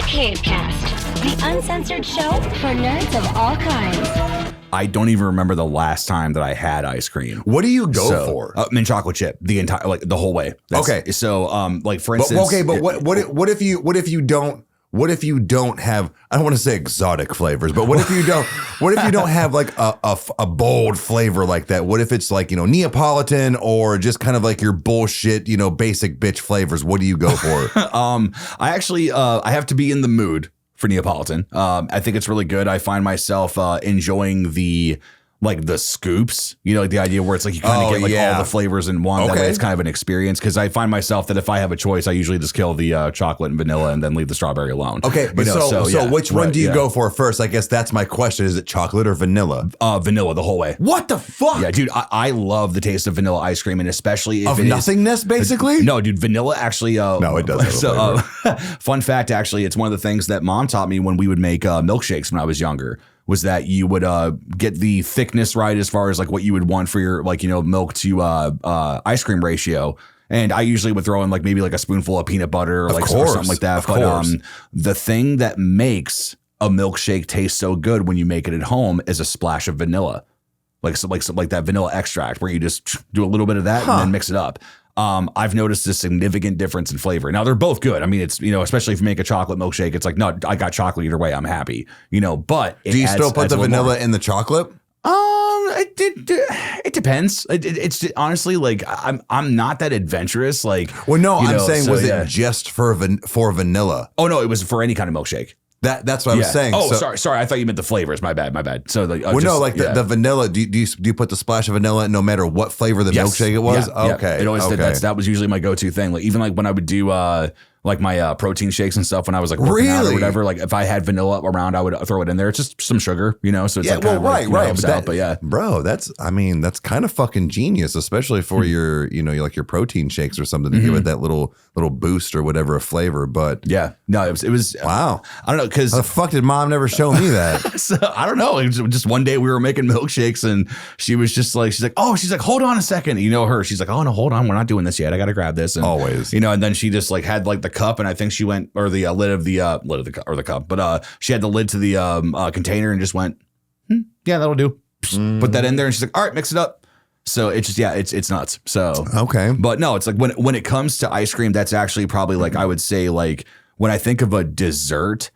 Cavecast, the uncensored show for nerds of all kinds. I don't even remember the last time that I had ice cream. What do you go for? Mint chocolate chip, the entire, like the whole way. Okay. So, like for instance, but what if you don't have, I don't want to say exotic flavors, but what if you don't have like a bold flavor like that? What if it's like, Neapolitan or just kind of like your bullshit, basic bitch flavors? What do you go for? I actually, I have to be in the mood for Neapolitan. I think it's really good. I find myself enjoying the scoops, like the idea where it's like you kind of get all the flavors in one. That way it's kind of an experience, because I find myself that if I have a choice, I usually just kill the chocolate and vanilla and then leave the strawberry alone. Okay, but so which one do you go for first? I guess that's my question. Is it chocolate or vanilla? Vanilla the whole way. What the fuck? Yeah, dude, I love the taste of vanilla ice cream, and especially if of nothingness, basically? No, dude, vanilla actually... no, it doesn't. So, fun fact, actually, it's one of the things that mom taught me when we would make milkshakes when I was younger, was that you would get the thickness right as far as like what you would want for your milk to ice cream ratio. And I usually would throw in maybe a spoonful of peanut butter or something like that. But the thing that makes a milkshake taste so good when you make it at home is a splash of vanilla. Like that vanilla extract where you just do a little bit of that and then mix it up. I've noticed a significant difference in flavor. Now they're both good. I mean, it's, especially if you make a chocolate milkshake, it's like, no, I got chocolate either way. I'm happy, but do you still put the vanilla in the chocolate? It depends. It's honestly I'm not that adventurous. I'm saying, was it just for vanilla? Oh no, it was for any kind of milkshake. That's what I was saying. Oh, sorry. I thought you meant the flavors. My bad. So the vanilla. Do you put the splash of vanilla no matter what flavor the milkshake it was? Yeah, okay. It always did. That was usually my go-to thing. Even when I would do my protein shakes and stuff when I was working out or whatever. If I had vanilla around, I would throw it in there. It's just some sugar, So it's right. But yeah, bro, that's kind of fucking genius, especially for your your protein shakes or something to give it that little boost or whatever of flavor. But yeah, no, it was wow. I don't know, because how the fuck did mom never show me that? So I don't know. It was just one day we were making milkshakes and she was just she's like, hold on a second. She's like, oh no, hold on, we're not doing this yet. I got to grab this. And, always, and then she just had the cup, and I think she went, or the lid of the cup, but she had the lid to the container and just went, yeah, that'll do. Put that in there, and she's like, all right, mix it up. So it's just, it's nuts. So okay, but no, it's when it comes to ice cream, that's actually probably I would say when I think of a dessert,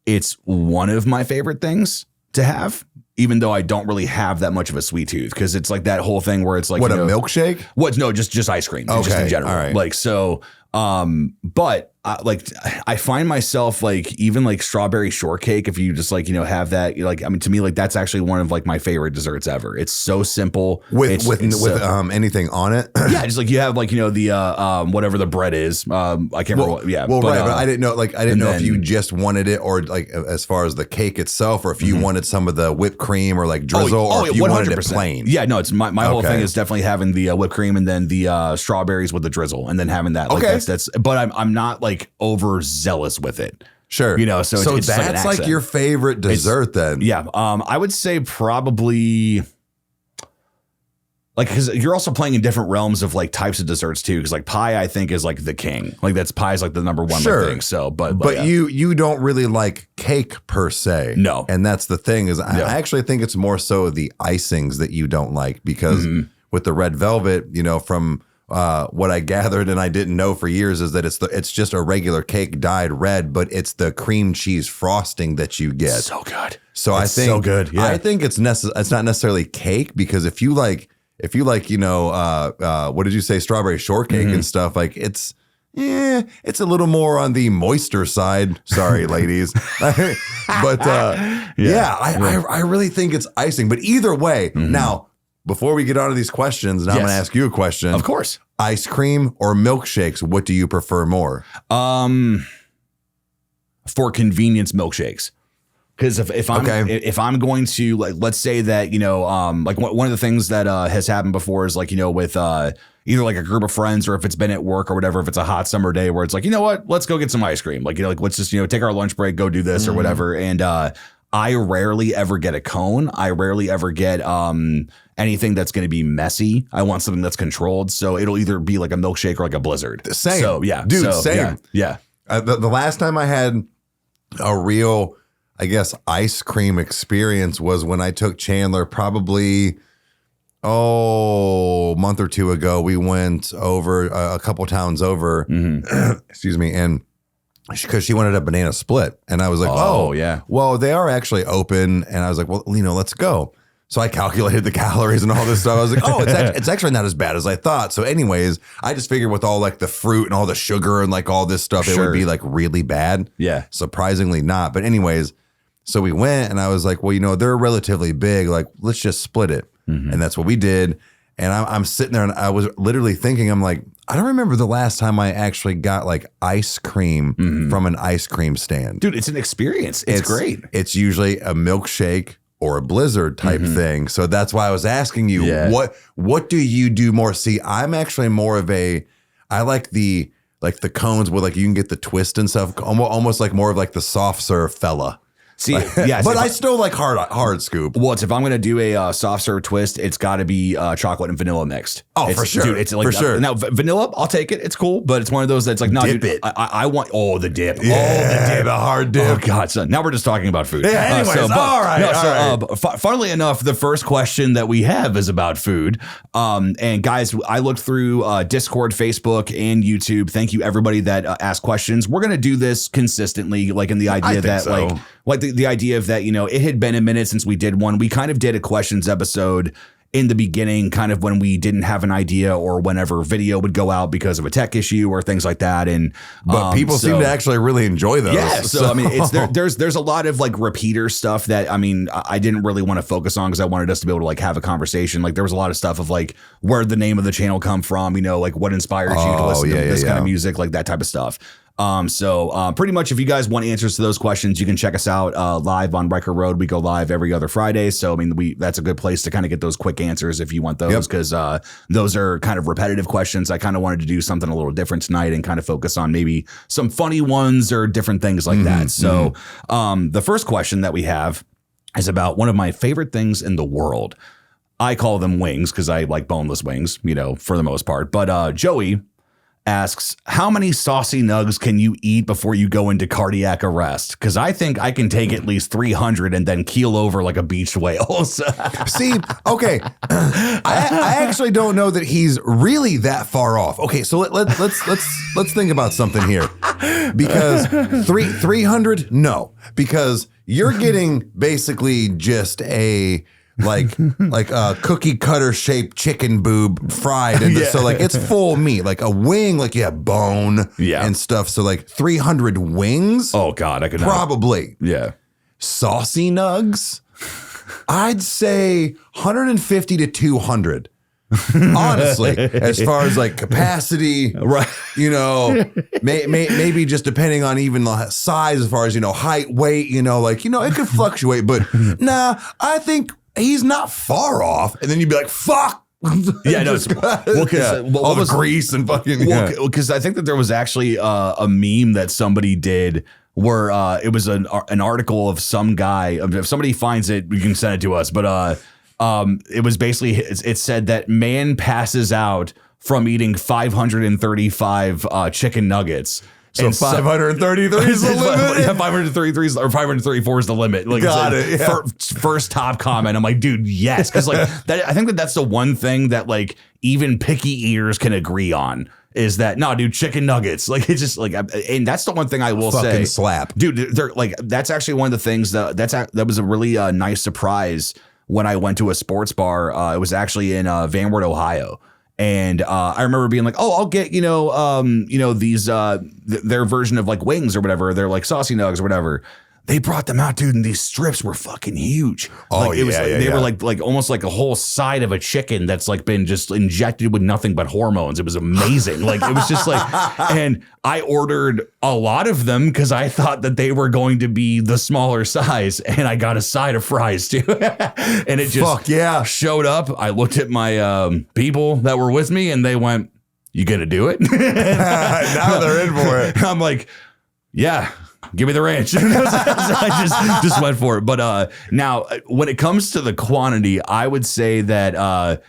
it's one of my favorite things to have, even though I don't really have that much of a sweet tooth, because it's that whole thing where it's a milkshake? No, just ice cream, just in general. All right. But I find myself even strawberry shortcake, if you just have that, to me, that's actually one of my favorite desserts ever. It's so simple with anything on it. Yeah, just you have the whatever the bread is. I can't remember what, yeah. Well, but I didn't know if you just wanted it, or as far as the cake itself, or if you wanted some of the whipped cream or drizzle, or if you 100%. Wanted it plain. Yeah, no, it's my whole thing is definitely having the whipped cream and then the strawberries with the drizzle, and then having that. That's but I'm not overzealous with it. Sure. So it's that's your favorite dessert then. Yeah. I would say probably because you're also playing in different realms of types of desserts too. Because pie, I think, is the king. Pie's the number one thing. So, but yeah. you don't really like cake per se. No. And that's the thing is I actually think it's more so the icings that you don't like, because with the red velvet, from what I gathered, and I didn't know for years, is that it's just a regular cake dyed red, but it's the cream cheese frosting that you get. So good. So I think so good. Yeah. I think it's not necessarily cake, because if you like what did you say, strawberry shortcake and stuff, it's a little more on the moister side. Sorry, ladies. But I really think it's icing. But either way, now, before we get on to these questions, and I'm going to ask you a question. Of course. Ice cream or milkshakes, what do you prefer more? For convenience, milkshakes. Because if I'm going to let's say that one of the things that has happened before is with either a group of friends, or if it's been at work or whatever, if it's a hot summer day where it's what, let's go get some ice cream, let's just take our lunch break, go do this or whatever, and I rarely ever get a cone. I rarely ever get anything that's going to be messy. I want something that's controlled, so it'll either be a milkshake or a blizzard. Same. So yeah, dude, same. Yeah. The last time I had a real, I guess, ice cream experience was when I took Chandler probably, a month or two ago. We went over a couple towns over, excuse me, and because she wanted a banana split. And I was like, Oh, yeah. well, they are actually open. And I was like, well, let's go. So I calculated the calories and all this stuff. I was like, oh, it's actually not as bad as I thought. So anyways, I just figured with all like the fruit and all the sugar and like all this stuff, it would be like really bad. Yeah. Surprisingly not. But anyways, so we went and I was like, well, they're relatively big. Like, let's just split it. And that's what we did. And I'm sitting there and I was literally thinking, I'm like, I don't remember the last time I actually got like ice cream from an ice cream stand. Dude, it's an experience. It's great. It's usually a milkshake or a Blizzard type thing. So that's why I was asking you, what do you do more? See, I'm actually more of I like the cones where like you can get the twist and stuff, almost like more of like the soft serve fella. See, yeah, but I still like hard scoop. Well, if I'm going to do a soft serve twist, it's got to be chocolate and vanilla mixed. Oh, for sure. Dude, it's like, for sure. Now, vanilla, I'll take it. It's cool. But it's one of those that's like, no, Dip dude, it. I want, the dip. Yeah, the hard dip. Oh, God, son. Now we're just talking about food. Yeah, anyways, all right. Funnily enough, the first question that we have is about food. And guys, I looked through Discord, Facebook, and YouTube. Thank you, everybody that asked questions. We're going to do this consistently, like in the idea that, like the idea of that, it had been a minute since we did one. We kind of did a questions episode in the beginning, kind of when we didn't have an idea or whenever video would go out because of a tech issue or things like that. And but people seem to actually really enjoy those. Yeah. So I mean, it's there's a lot of like repeater stuff that I didn't really want to focus on because I wanted us to be able to like have a conversation. Like there was a lot of stuff of like where'd the name of the channel come from, like what inspired you to listen to this kind of music, like that type of stuff. So pretty much if you guys want answers to those questions, you can check us out live on Riker Road. We go live every other Friday. So, I mean, that's a good place to kind of get those quick answers if you want those, because those are kind of repetitive questions. I kind of wanted to do something a little different tonight and kind of focus on maybe some funny ones or different things like that. So the first question that we have is about one of my favorite things in the world. I call them wings because I like boneless wings, for the most part. But Joey asks, how many saucy nugs can you eat before you go into cardiac arrest? Because I think I can take at least 300 and then keel over like a beached whale. See, okay, I actually don't know that he's really that far off. Okay, so let's think about something here, because 300, no, because you're getting basically just a like a cookie cutter shaped chicken boob fried. And so like it's full meat, like a wing, like you have bone and stuff. So like 300 wings. Oh God, I could probably. Yeah. Saucy nugs. I'd say 150 to 200. Honestly, as far as like capacity, right? Maybe just depending on even the size, as far as height, weight, it could fluctuate. But nah, I think he's not far off. And then you'd be like, fuck. Yeah, no, it's all the grease and fucking. Because I think that there was actually a meme that somebody did where it was an article of some guy. If somebody finds it, you can send it to us. But it was basically, it said that man passes out from eating 535 chicken nuggets. So 533 is the limit? Yeah, 533 or 534 is the limit. Like, got it. Yeah. First top comment. I'm like, dude, yes. Because like I think that's the one thing that like even picky eaters can agree on. Is that no, dude? Chicken nuggets, like it's just like, and that's the one thing I will fucking say. Slap, dude. They're like that's actually one of the things that was a really nice surprise when I went to a sports bar. It was actually in Van Wert, Ohio. And I remember being like, oh, I'll get, these their version of like wings or whatever. They're like saucy nugs or whatever. They brought them out, dude, and these strips were fucking huge. Oh, like, they were like almost like a whole side of a chicken that's like been just injected with nothing but hormones. It was amazing. Like it was just like, and I ordered a lot of them because I thought that they were going to be the smaller size, and I got a side of fries too. And it just showed up. I looked at my people that were with me, and they went, "You gonna do it?" Now they're in for it. I'm like, yeah. Give me the ranch. So I just went for it. But now, when it comes to the quantity, I would say that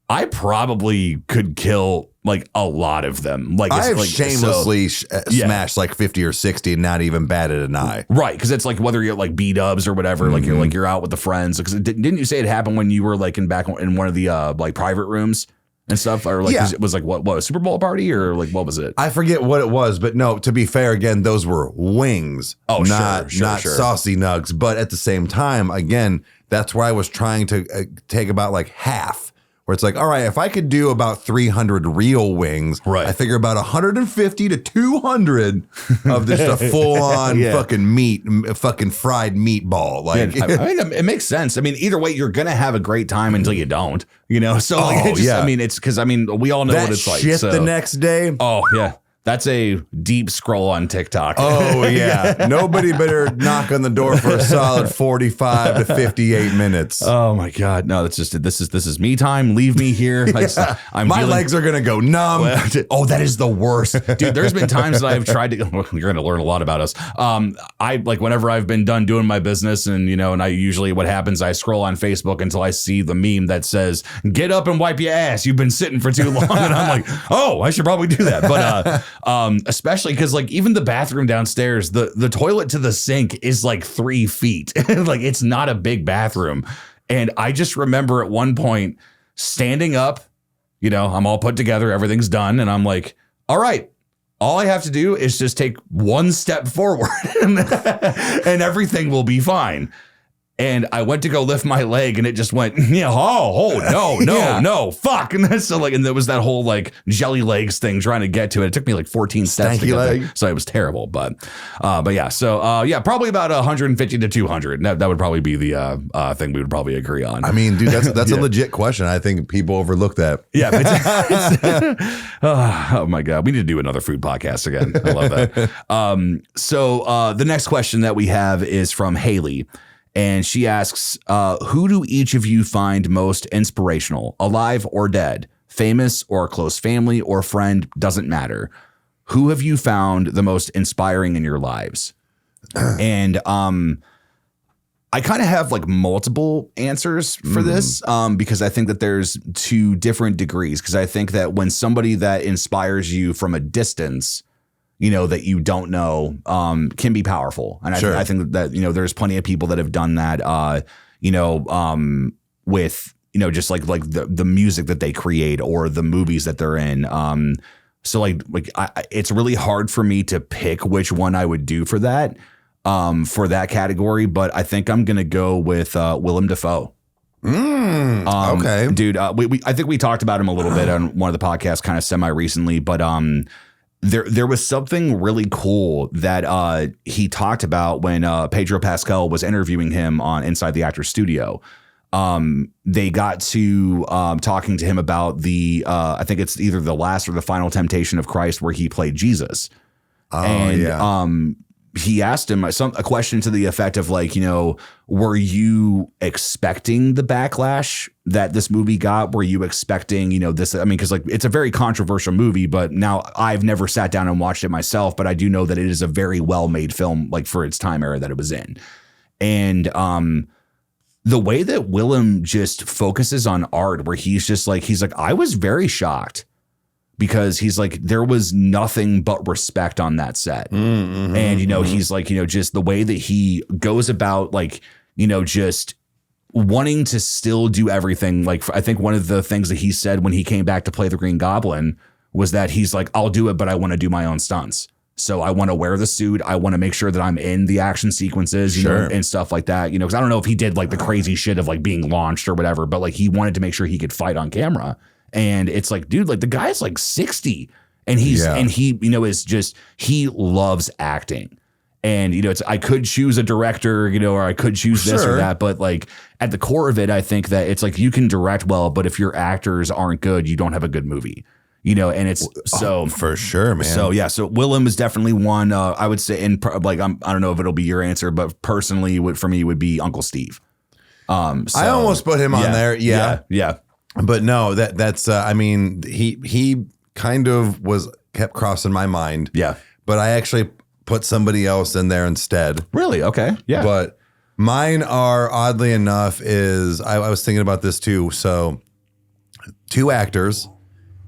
I probably could kill like a lot of them. Like I've like, shamelessly smashed like 50 or 60 and not even batted an eye. Right, because it's like whether you're like B-dubs or whatever, like you're out with the friends. Because didn't you say it happened when you were like in one of the like private rooms and stuff, or like it was like what a Super Bowl party or like what was it? I forget what it was, but no. To be fair, again, those were wings. Oh, not sure. saucy nugs. But at the same time, again, that's where I was trying to take about like half. Where it's like, all right, if I could do about 300 real wings, right. I figure about 150 to 200 of just a full-on fucking fried meatball. Like, I mean, it makes sense. I mean, either way, you're gonna have a great time until you don't. You know, so like, I mean, it's because I mean, we all know that what it's like. Shit, so. the next day. Oh yeah. That's a deep scroll on TikTok. Oh, yeah. Nobody better knock on the door for a solid 45 to 58 minutes. Oh, my God. No, that's just this is me time. Leave me here. My legs are going to go numb. Oh, that is the worst. Dude, there's been times that I've tried to, you're going to learn a lot about us. I like whenever I've been done doing my business and, you know, and I usually what happens, I scroll on Facebook until I see the meme that says, get up and wipe your ass. You've been sitting for too long. And I'm like, oh, I should probably do that. But, especially because like even the bathroom downstairs, the toilet to the sink is like 3 feet. Like it's not a big bathroom. And I just remember at one point standing up, you know, I'm all put together, everything's done. And I'm like, all right, all I have to do is just take one step forward and everything will be fine. And I went to go lift my leg and it just went, no, fuck. And that's so like, and there was that whole like jelly legs thing trying to get to it. It took me like 14 steps to get there. So it was terrible. But yeah. So yeah, probably about 150 to 200. That would probably be the thing we would probably agree on. I mean, dude, that's a legit question. I think people overlook that. Yeah. Oh my God. We need to do another food podcast again. I love that. So the next question that we have is from Haley. And she asks, who do each of you find most inspirational, alive or dead, famous or close family or friend, doesn't matter. Who have you found the most inspiring in your lives? And I kind of have like multiple answers for this because I think that there's 2 different degrees. Because I think that when somebody that inspires you from a distance, you know, that you don't know, can be powerful. And I think that, you know, there's plenty of people that have done that, you know, with, you know, just like the music that they create or the movies that they're in. So like it's really hard for me to pick which one I would do for that category. But I think I'm going to go with Willem Dafoe. Okay. Dude, I think we talked about him a little bit on one of the podcasts kind of semi recently, but there was something really cool that he talked about when Pedro Pascal was interviewing him on Inside the Actors Studio. They got to talking to him about the I think it's either the last or the final Temptation of Christ where he played Jesus. He asked him a question to the effect of like, you know, were you expecting the backlash that this movie got? Were you expecting, you know, this? I mean, because like it's a very controversial movie, but now I've never sat down and watched it myself, but I do know that it is a very well made film, like for its time era that it was in. And the way that Willem just focuses on art, where he's like, I was very shocked. Because he's like, there was nothing but respect on that set. And, you know, he's like, you know, just the way that he goes about like, you know, just wanting to still do everything. Like, I think one of the things that he said when he came back to play the Green Goblin was that he's like, I'll do it, but I want to do my own stunts. So I want to wear the suit. I want to make sure that I'm in the action sequences, you know, and stuff like that, you know, because I don't know if he did like the crazy shit of like being launched or whatever, but like he wanted to make sure he could fight on camera. And it's like, dude, like the guy's like 60 and and he, you know, is just, he loves acting. And, you know, I could choose a director, you know, or I could choose this or that. But like at the core of it, I think that it's like you can direct well, but if your actors aren't good, you don't have a good movie, you know, and it's for sure, man. So, yeah. So Willem is definitely one I would say in like, I don't know if it'll be your answer, but personally for me would be Uncle Steve. I almost put him on there. Yeah. But no, that's I mean, he kind of kept crossing my mind. Yeah. But I actually put somebody else in there instead. Really? Okay. Yeah. But mine are oddly enough I was thinking about this too. So two actors,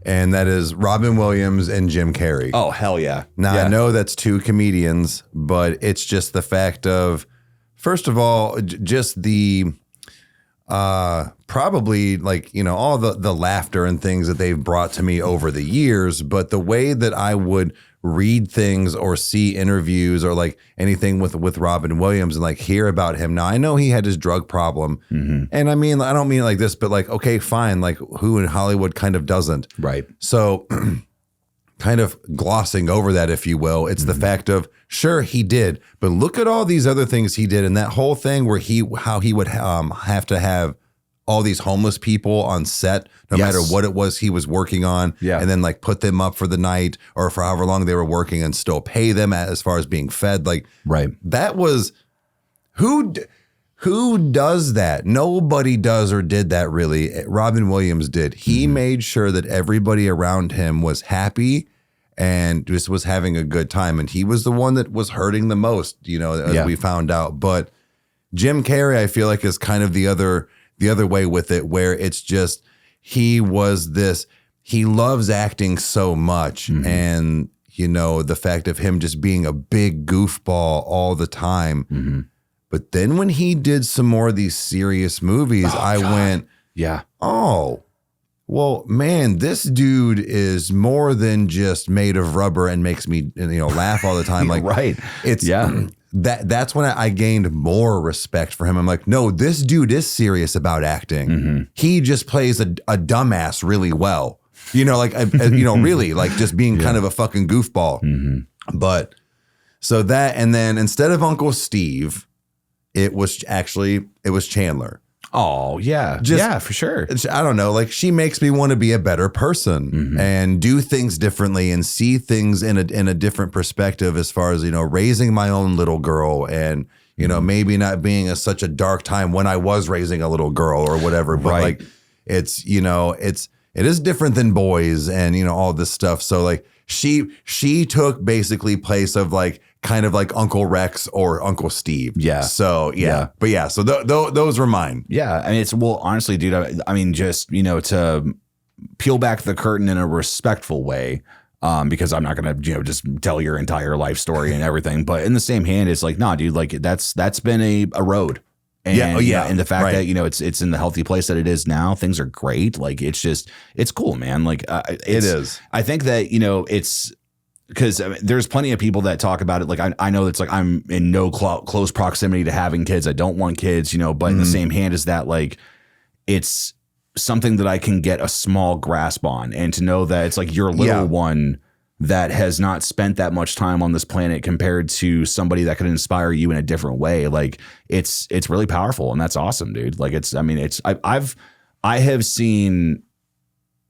and that is Robin Williams and Jim Carrey. Oh, hell yeah. Now, yeah. I know that's two comedians, but it's just the fact of, first of all, just the probably like, you know, all the laughter and things that they've brought to me over the years, but the way that I would read things or see interviews or like anything with Robin Williams and like hear about him. Now, I know he had his drug problem. And I mean, I don't mean it like this, but like, okay, fine. Like who in Hollywood kind of doesn't? Right. So kind of glossing over that, if you will, it's the fact of, sure, he did, but look at all these other things he did. And that whole thing where how he would have to have all these homeless people on set, no Yes. matter what it was he was working on, Yeah. and then like put them up for the night or for however long they were working and still pay them as far as being fed. Like, Right. that was who does that? Nobody does or did that really. Robin Williams did. He made sure that everybody around him was happy and just was having a good time. And he was the one that was hurting the most, you know, as Yeah. we found out. But Jim Carrey, I feel like, is kind of the other way with it, where it's just he loves acting so much. And, you know, the fact of him just being a big goofball all the time. But then when he did some more of these serious movies, I went, Yeah. oh, well, man, this dude is more than just made of rubber and makes me, you know, laugh all the time. Like, Right. It's Yeah. That's when I gained more respect for him. I'm like, no, this dude is serious about acting. He just plays a dumbass really well. You know, like, you know, really like just being kind of a fucking goofball. But so that, and then instead of Uncle Steve, it was Chandler. Oh, yeah. Yeah, for sure. I don't know. Like, she makes me want to be a better person and do things differently and see things in a different perspective, as far as, you know, raising my own little girl and, you know, maybe not being such a dark time when I was raising a little girl or whatever. But Right. like, it's, you know, it is different than boys and, you know, all this stuff. So like she took basically place of like kind of like Uncle Rex or Uncle Steve. Yeah. So yeah. Yeah. But yeah, so those were mine. Yeah. I mean, well, honestly, dude, I mean, just, you know, to peel back the curtain in a respectful way, because I'm not going to, you know, just tell your entire life story and everything. But in the same hand, it's like, nah, dude, like that's been a road. And, Yeah, oh, yeah, and the fact right. that, you know, it's in the healthy place that it is now, things are great. Like, it's cool, man. Like, It is. I think that, you know, it's because there's plenty of people that talk about it. Like, I know it's like I'm in no close proximity to having kids. I don't want kids, you know, but in the same hand is that like it's something that I can get a small grasp on, and to know that it's like your little one that has not spent that much time on this planet compared to somebody that could inspire you in a different way. Like it's really powerful, and that's awesome, dude. Like I have seen,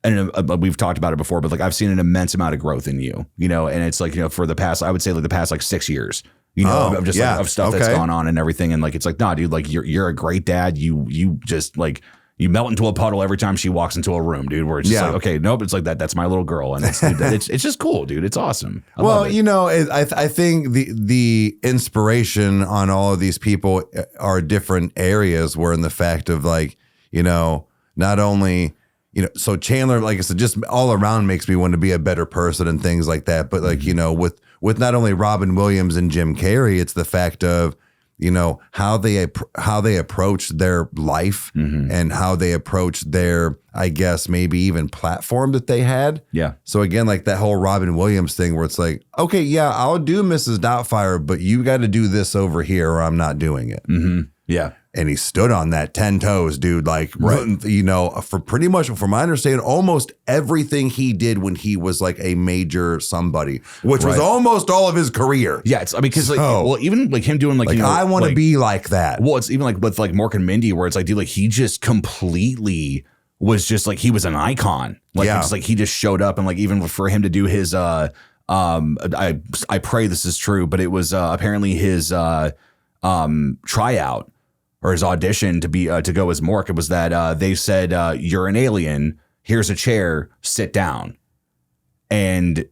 and we've talked about it before, but like I've seen an immense amount of growth in you, you know, and it's like, you know, for the past, I would say like the past like 6 years, you know, of just like, of stuff that's gone on and everything. And like, it's like, nah, dude, like you're a great dad. You just like, you melt into a puddle every time she walks into a room, dude, where it's just like, okay, nope, it's like that's my little girl. And it's just cool, dude. It's awesome. I love it. You know, I think the inspiration on all of these people are different areas, where in the fact of like, you know, not only, you know, so Chandler, like I said, just all around makes me want to be a better person and things like that. But like, you know, with not only Robin Williams and Jim Carrey, it's the fact of, you know, how they approach their life and how they approach their, I guess, maybe even platform that they had. Yeah. So again, like that whole Robin Williams thing, where it's like, okay, yeah, I'll do Mrs. Doubtfire, but you got to do this over here or I'm not doing it. Yeah. And he stood on that 10 toes, dude. Like, you know, for pretty much, from my understanding, almost everything he did when he was like a major somebody, which was almost all of his career. Yeah. It's, I mean, because like, well, even like him doing like, you know, I want to like, be like that. well, it's even like with like Mork and Mindy, where it's like, dude, like he just completely was just like, he was an icon. Like, it's like he just showed up, and like, even for him to do his, I pray this is true, but it was apparently his tryout, or his audition to be to go as Mork. It was that they said, you're an alien, here's a chair, sit down. And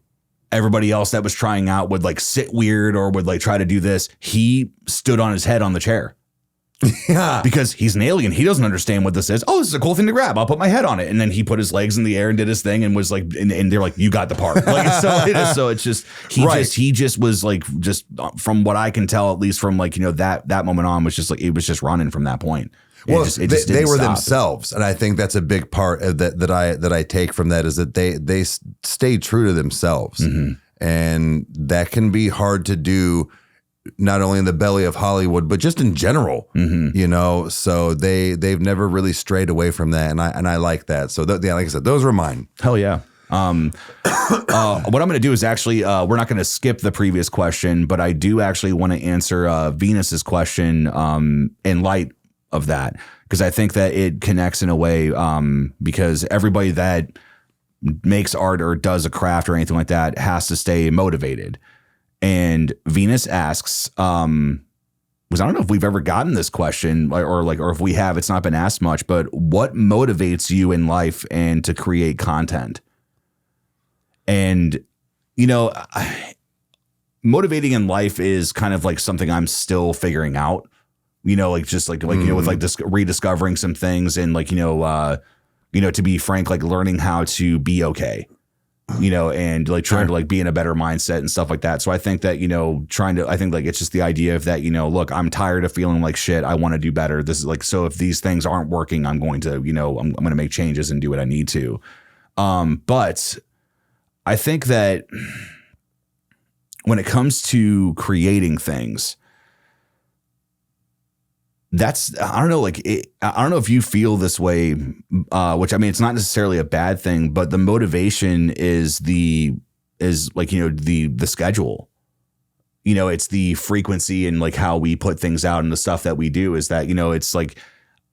everybody else that was trying out would like sit weird or would like try to do this. He stood on his head on the chair. Yeah. Because he's an alien. He doesn't understand what this is. Oh, this is a cool thing to grab. I'll put my head on it. And then he put his legs in the air and did his thing and was like, and they're like, you got the part. Like, so it's just, he just was like, just from what I can tell, at least from like, that moment on was just like, it was just running from that point. Well, it just they were stop. themselves, and I think that's a big part of that I take from that is that they stayed true to themselves, and that can be hard to do, not only in the belly of Hollywood but just in general. So they've never really strayed away from that, and I like that. So like I said, those were mine. Hell yeah. What I'm going to do is actually, we're not going to skip the previous question, but I do actually want to answer Venus's question in light of that, because I think that it connects in a way, because everybody that makes art or does a craft or anything like that has to stay motivated. And Venus asks, because I don't know if we've ever gotten this question or if we have, it's not been asked much, but what motivates you in life and to create content? And, motivating in life is kind of like something I'm still figuring out, with like rediscovering some things and like, to be frank, like learning how to be okay, and like trying to like be in a better mindset and stuff like that. So I think that, I think like it's just the idea of that, look, I'm tired of feeling like shit. I want to do better. This is like, so if these things aren't working, I'm going to, I'm going to make changes and do what I need to. But I think that when it comes to creating things, I don't know, I don't know if you feel this way, which I mean, it's not necessarily a bad thing, but the motivation is the schedule, it's the frequency and like how we put things out and the stuff that we do is that, it's like,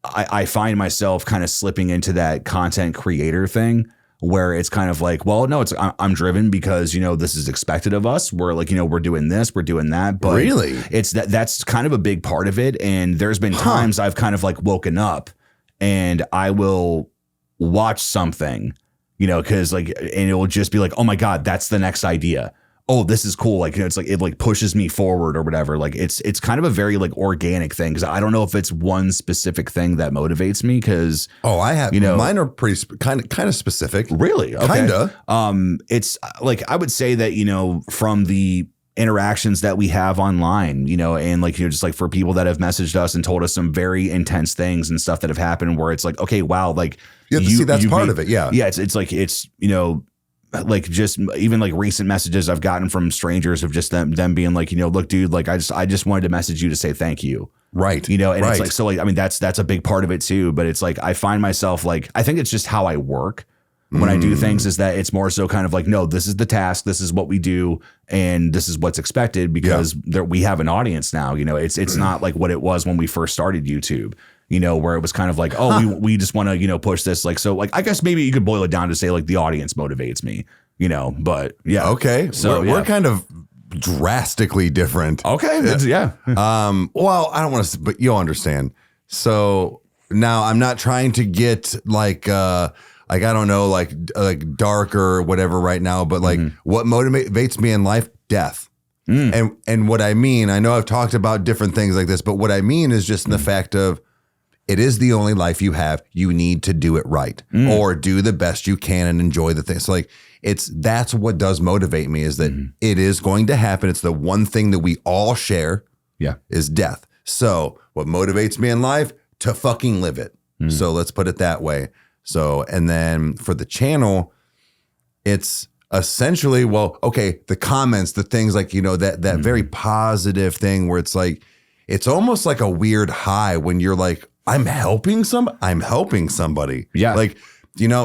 I find myself kind of slipping into that content creator thing where it's kind of like, well, no, I'm driven because, this is expected of us. We're like, we're doing this, we're doing that. But really, it's that's kind of a big part of it. And there's been times I've kind of like woken up and I will watch something, because like, and it will just be like, oh my God, that's the next idea. Oh, this is cool. Like, it's like, it like pushes me forward or whatever. Like it's kind of a very like organic thing. Cause I don't know if it's one specific thing that motivates me. Cause I have, mine are pretty kind of specific. Really? Okay. Kinda. It's like, I would say that, from the interactions that we have online, and like, just like for people that have messaged us and told us some very intense things and stuff that have happened where it's like, okay, wow. Like you have to see that's part of it. Yeah. Yeah. It's like, it's, like just even like recent messages I've gotten from strangers of just them being like, look, dude, like I just wanted to message you to say thank you. Right. And it's like, so like, I mean, that's a big part of it too, but it's like, I find myself like, I think it's just how I work when I do things is that it's more so kind of like, no, this is the task. This is what we do. And this is what's expected because we have an audience now, it's not like what it was when we first started YouTube. Where it was kind of like, oh, we just want to, push this. Like, so like, I guess maybe you could boil it down to say like the audience motivates me, but yeah. Okay. So we're kind of drastically different. Okay. Yeah. Well, I don't want to, but you'll understand. So now I'm not trying to get like I don't know, like dark or whatever right now, but like what motivates me in life, death. And what I mean, I know I've talked about different things like this, but what I mean is just in the fact of, it is the only life you have. You need to do it right or do the best you can and enjoy the things. So like that's what does motivate me is that it is going to happen. It's the one thing that we all share is death. So what motivates me in life to fucking live it. So let's put it that way. So, and then for the channel, it's essentially, well, okay, the comments, the things like, that very positive thing where it's like, it's almost like a weird high when you're like, I'm helping somebody. Yeah. Like,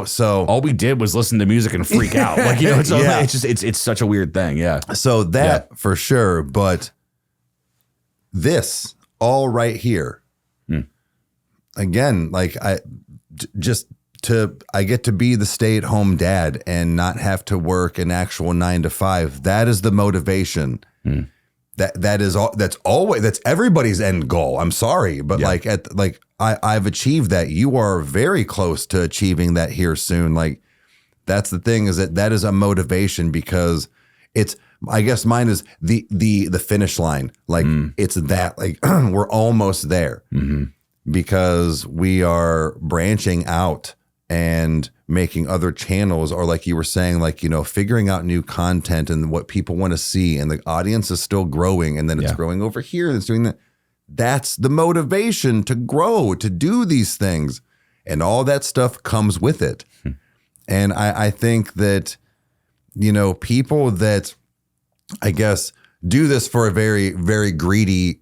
so all we did was listen to music and freak out. Like, it's such a weird thing. Yeah. So that for sure. But this all right here, again, like I get to be the stay-at-home dad and not have to work an actual 9 to 5. That is the motivation. That's everybody's end goal. I'm sorry, but I've achieved that. You are very close to achieving that here soon. Like that's the thing is that is a motivation because it's I guess mine is the finish line. Like it's that like we're almost there because we are branching out and making other channels, or like you were saying, like, you know, figuring out new content and what people want to see, and the audience is still growing, and then it's growing over here and it's doing that. That's the motivation to grow, to do these things, and all that stuff comes with it. And I think that, you know, people that I guess do this for a very, very greedy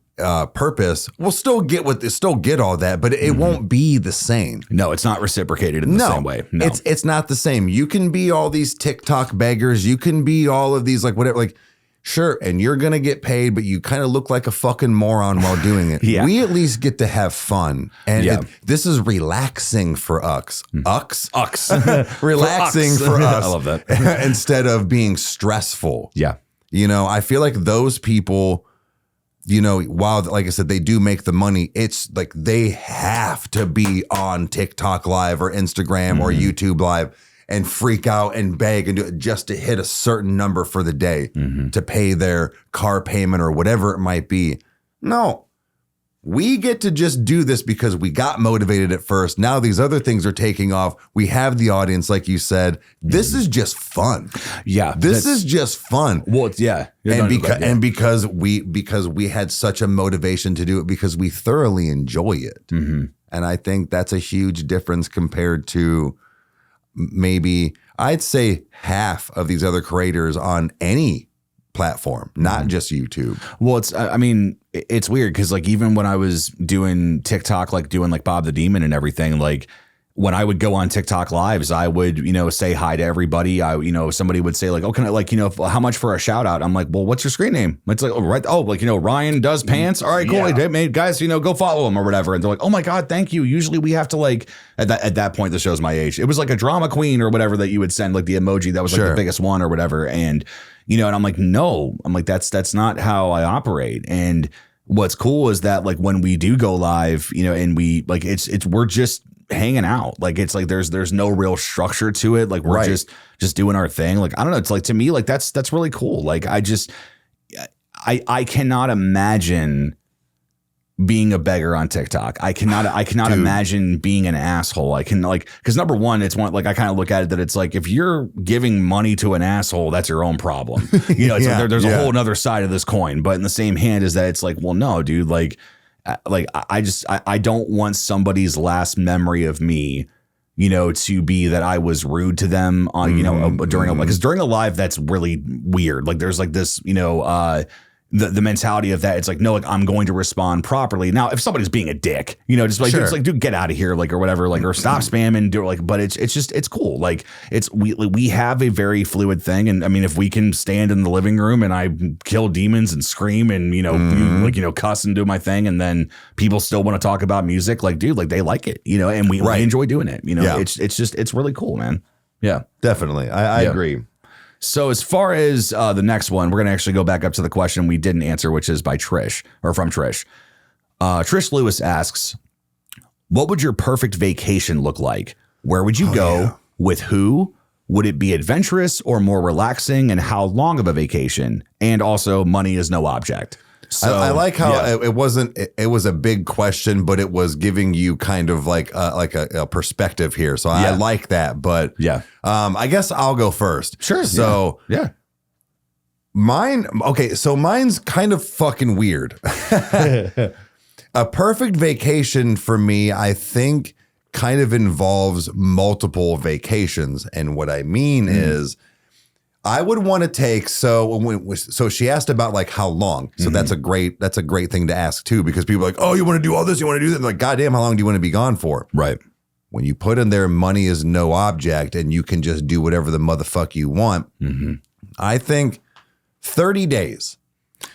purpose will still get all that, but it won't be the same. No, it's not reciprocated in the same way. No, it's not the same. You can be all these TikTok beggars. You can be all of these, like, whatever, like, sure. And you're going to get paid, but you kind of look like a fucking moron while doing it. We at least get to have fun. And this is relaxing for us. Relaxing for us. I love that. Instead of being stressful. Yeah. You know, I feel like those people, you know, while, like I said, they do make the money, it's like they have to be on TikTok Live or Instagram or YouTube Live and freak out and beg and do it just to hit a certain number for the day to pay their car payment or whatever it might be. No, we get to just do this because we got motivated at first. Now these other things are taking off. We have the audience, like you said. This is just fun. Yeah. This is just fun. Well, it's, And because we had such a motivation to do it, because we thoroughly enjoy it. And I think that's a huge difference compared to maybe, I'd say, half of these other creators on any platform, not just YouTube. Well, it's weird because, like, even when I was doing TikTok, like doing like Bob the Demon and everything, like when I would go on TikTok lives, I would, you know, say hi to everybody. Somebody would say like, oh, can I, like, you know, how much for a shout out? I'm like, well, what's your screen name? It's like, oh, right. Oh, like, you know, Ryan does pants. All right, cool. Hey, guys, you know, go follow him or whatever. And they're like, oh my God, thank you. Usually we have to, like, at that point, the show's my age. It was like a drama queen or whatever that you would send, like the emoji that was like the biggest one or whatever. And, you know, and I'm like, no, I'm like, that's not how I operate. And what's cool is that, like, when we do go live, you know, and we, like, we're just hanging out. Like, it's like there's no real structure to it. Like, we're just doing our thing. Like, I don't know. It's like, to me, like, that's really cool. Like, I cannot imagine being a beggar on TikTok. I cannot imagine being an asshole. I can, like, because number one, it's one, like, I kind of look at it that it's like, if you're giving money to an asshole, that's your own problem. You know, it's like there's a whole another side of this coin. But in the same hand is that it's like, well, no, dude, like I don't want somebody's last memory of me, you know, to be that I was rude to them on, you know, during a live, that's really weird. Like, there's like this, you know, the mentality of that. It's like, no, like, I'm going to respond properly. Now, if somebody's being a dick, you know, just like, it's like, dude, get out of here, like, or whatever, like, or stop spamming, do it, like, but it's cool. Like, we have a very fluid thing. And I mean, if we can stand in the living room and I kill demons and scream and, you know, like, you know, cuss and do my thing, and then people still want to talk about music, like, dude, like, they like it, you know, and we enjoy doing it, you know, it's really cool, man. Yeah, definitely. I agree. So as far as the next one, we're going to actually go back up to the question we didn't answer, which is by Trish, or from Trish. Trish Lewis asks, what would your perfect vacation look like? Where would you go? Yeah. With who? Would it be adventurous or more relaxing? And how long of a vacation? And also, money is no object. So I like how it wasn't. It was a big question, but it was giving you kind of like a perspective here. So I like that. But I guess I'll go first. Sure. So mine. Okay. So mine's kind of fucking weird. A perfect vacation for me, I think, kind of involves multiple vacations, and what I mean is, I would want to take, so she asked about like how long. So that's a great thing to ask too, because people are like, oh, you want to do all this? You want to do that? And like, goddamn, how long do you want to be gone for? Right. When you put in there, money is no object and you can just do whatever the motherfucker you want. I think 30 days.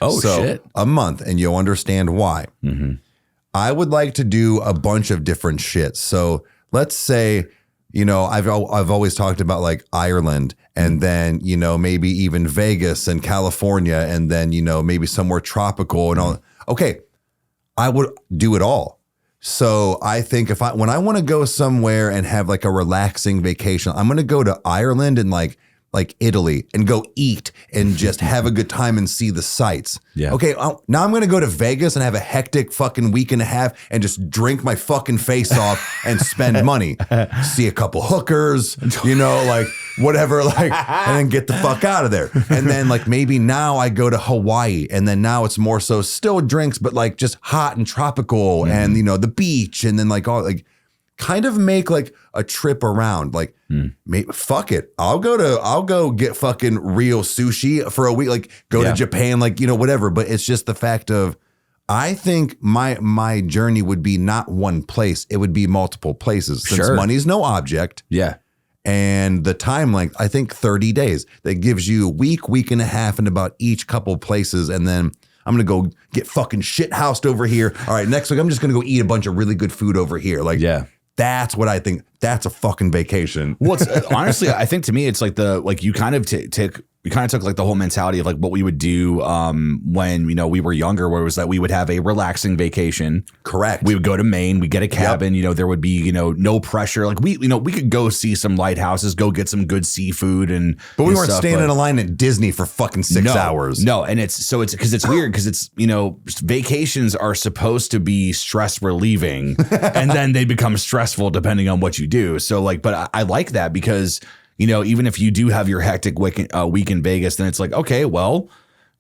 Oh, shit. A month, and you'll understand why. I would like to do a bunch of different shit. So let's say, you know, I've always talked about like Ireland, and then, you know, maybe even Vegas and California, and then, you know, maybe somewhere tropical and all. Okay, I would do it all. So I think when I want to go somewhere and have like a relaxing vacation, I'm going to go to Ireland and like like Italy and go eat and just have a good time and see the sights. Yeah. Okay, now I'm going to go to Vegas and have a hectic fucking week and a half and just drink my fucking face off and spend money. See a couple hookers, you know, like whatever, like, and then get the fuck out of there. And then like maybe now I go to Hawaii and then now it's more so still drinks, but like just hot and tropical and, you know, the beach and then like all like kind of make like a trip around like fuck it. I'll go get fucking real sushi for a week, like go to Japan, like, you know, whatever. But it's just the fact of, I think my journey would be not one place. It would be multiple places since money's no object. Yeah. And the time length, I think 30 days. That gives you a week and a half in about each couple places. And then I'm going to go get fucking shit housed over here. All right, next week, I'm just going to go eat a bunch of really good food over here. Like, that's what I think. That's a fucking vacation. Well, it's, honestly, I think to me, it's like you kind of took like the whole mentality of like what we would do when, you know, we were younger, where it was that we would have a relaxing vacation. Correct. We would go to Maine, we'd get a cabin, you know, there would be, you know, no pressure. Like we could go see some lighthouses, go get some good seafood but we weren't standing in a line at Disney for fucking 6 hours. No. And it's because it's weird because it's, you know, vacations are supposed to be stress relieving and then they become stressful depending on what you do. So like, but I like that because, you know, even if you do have your hectic week in Vegas, then it's like, okay, well,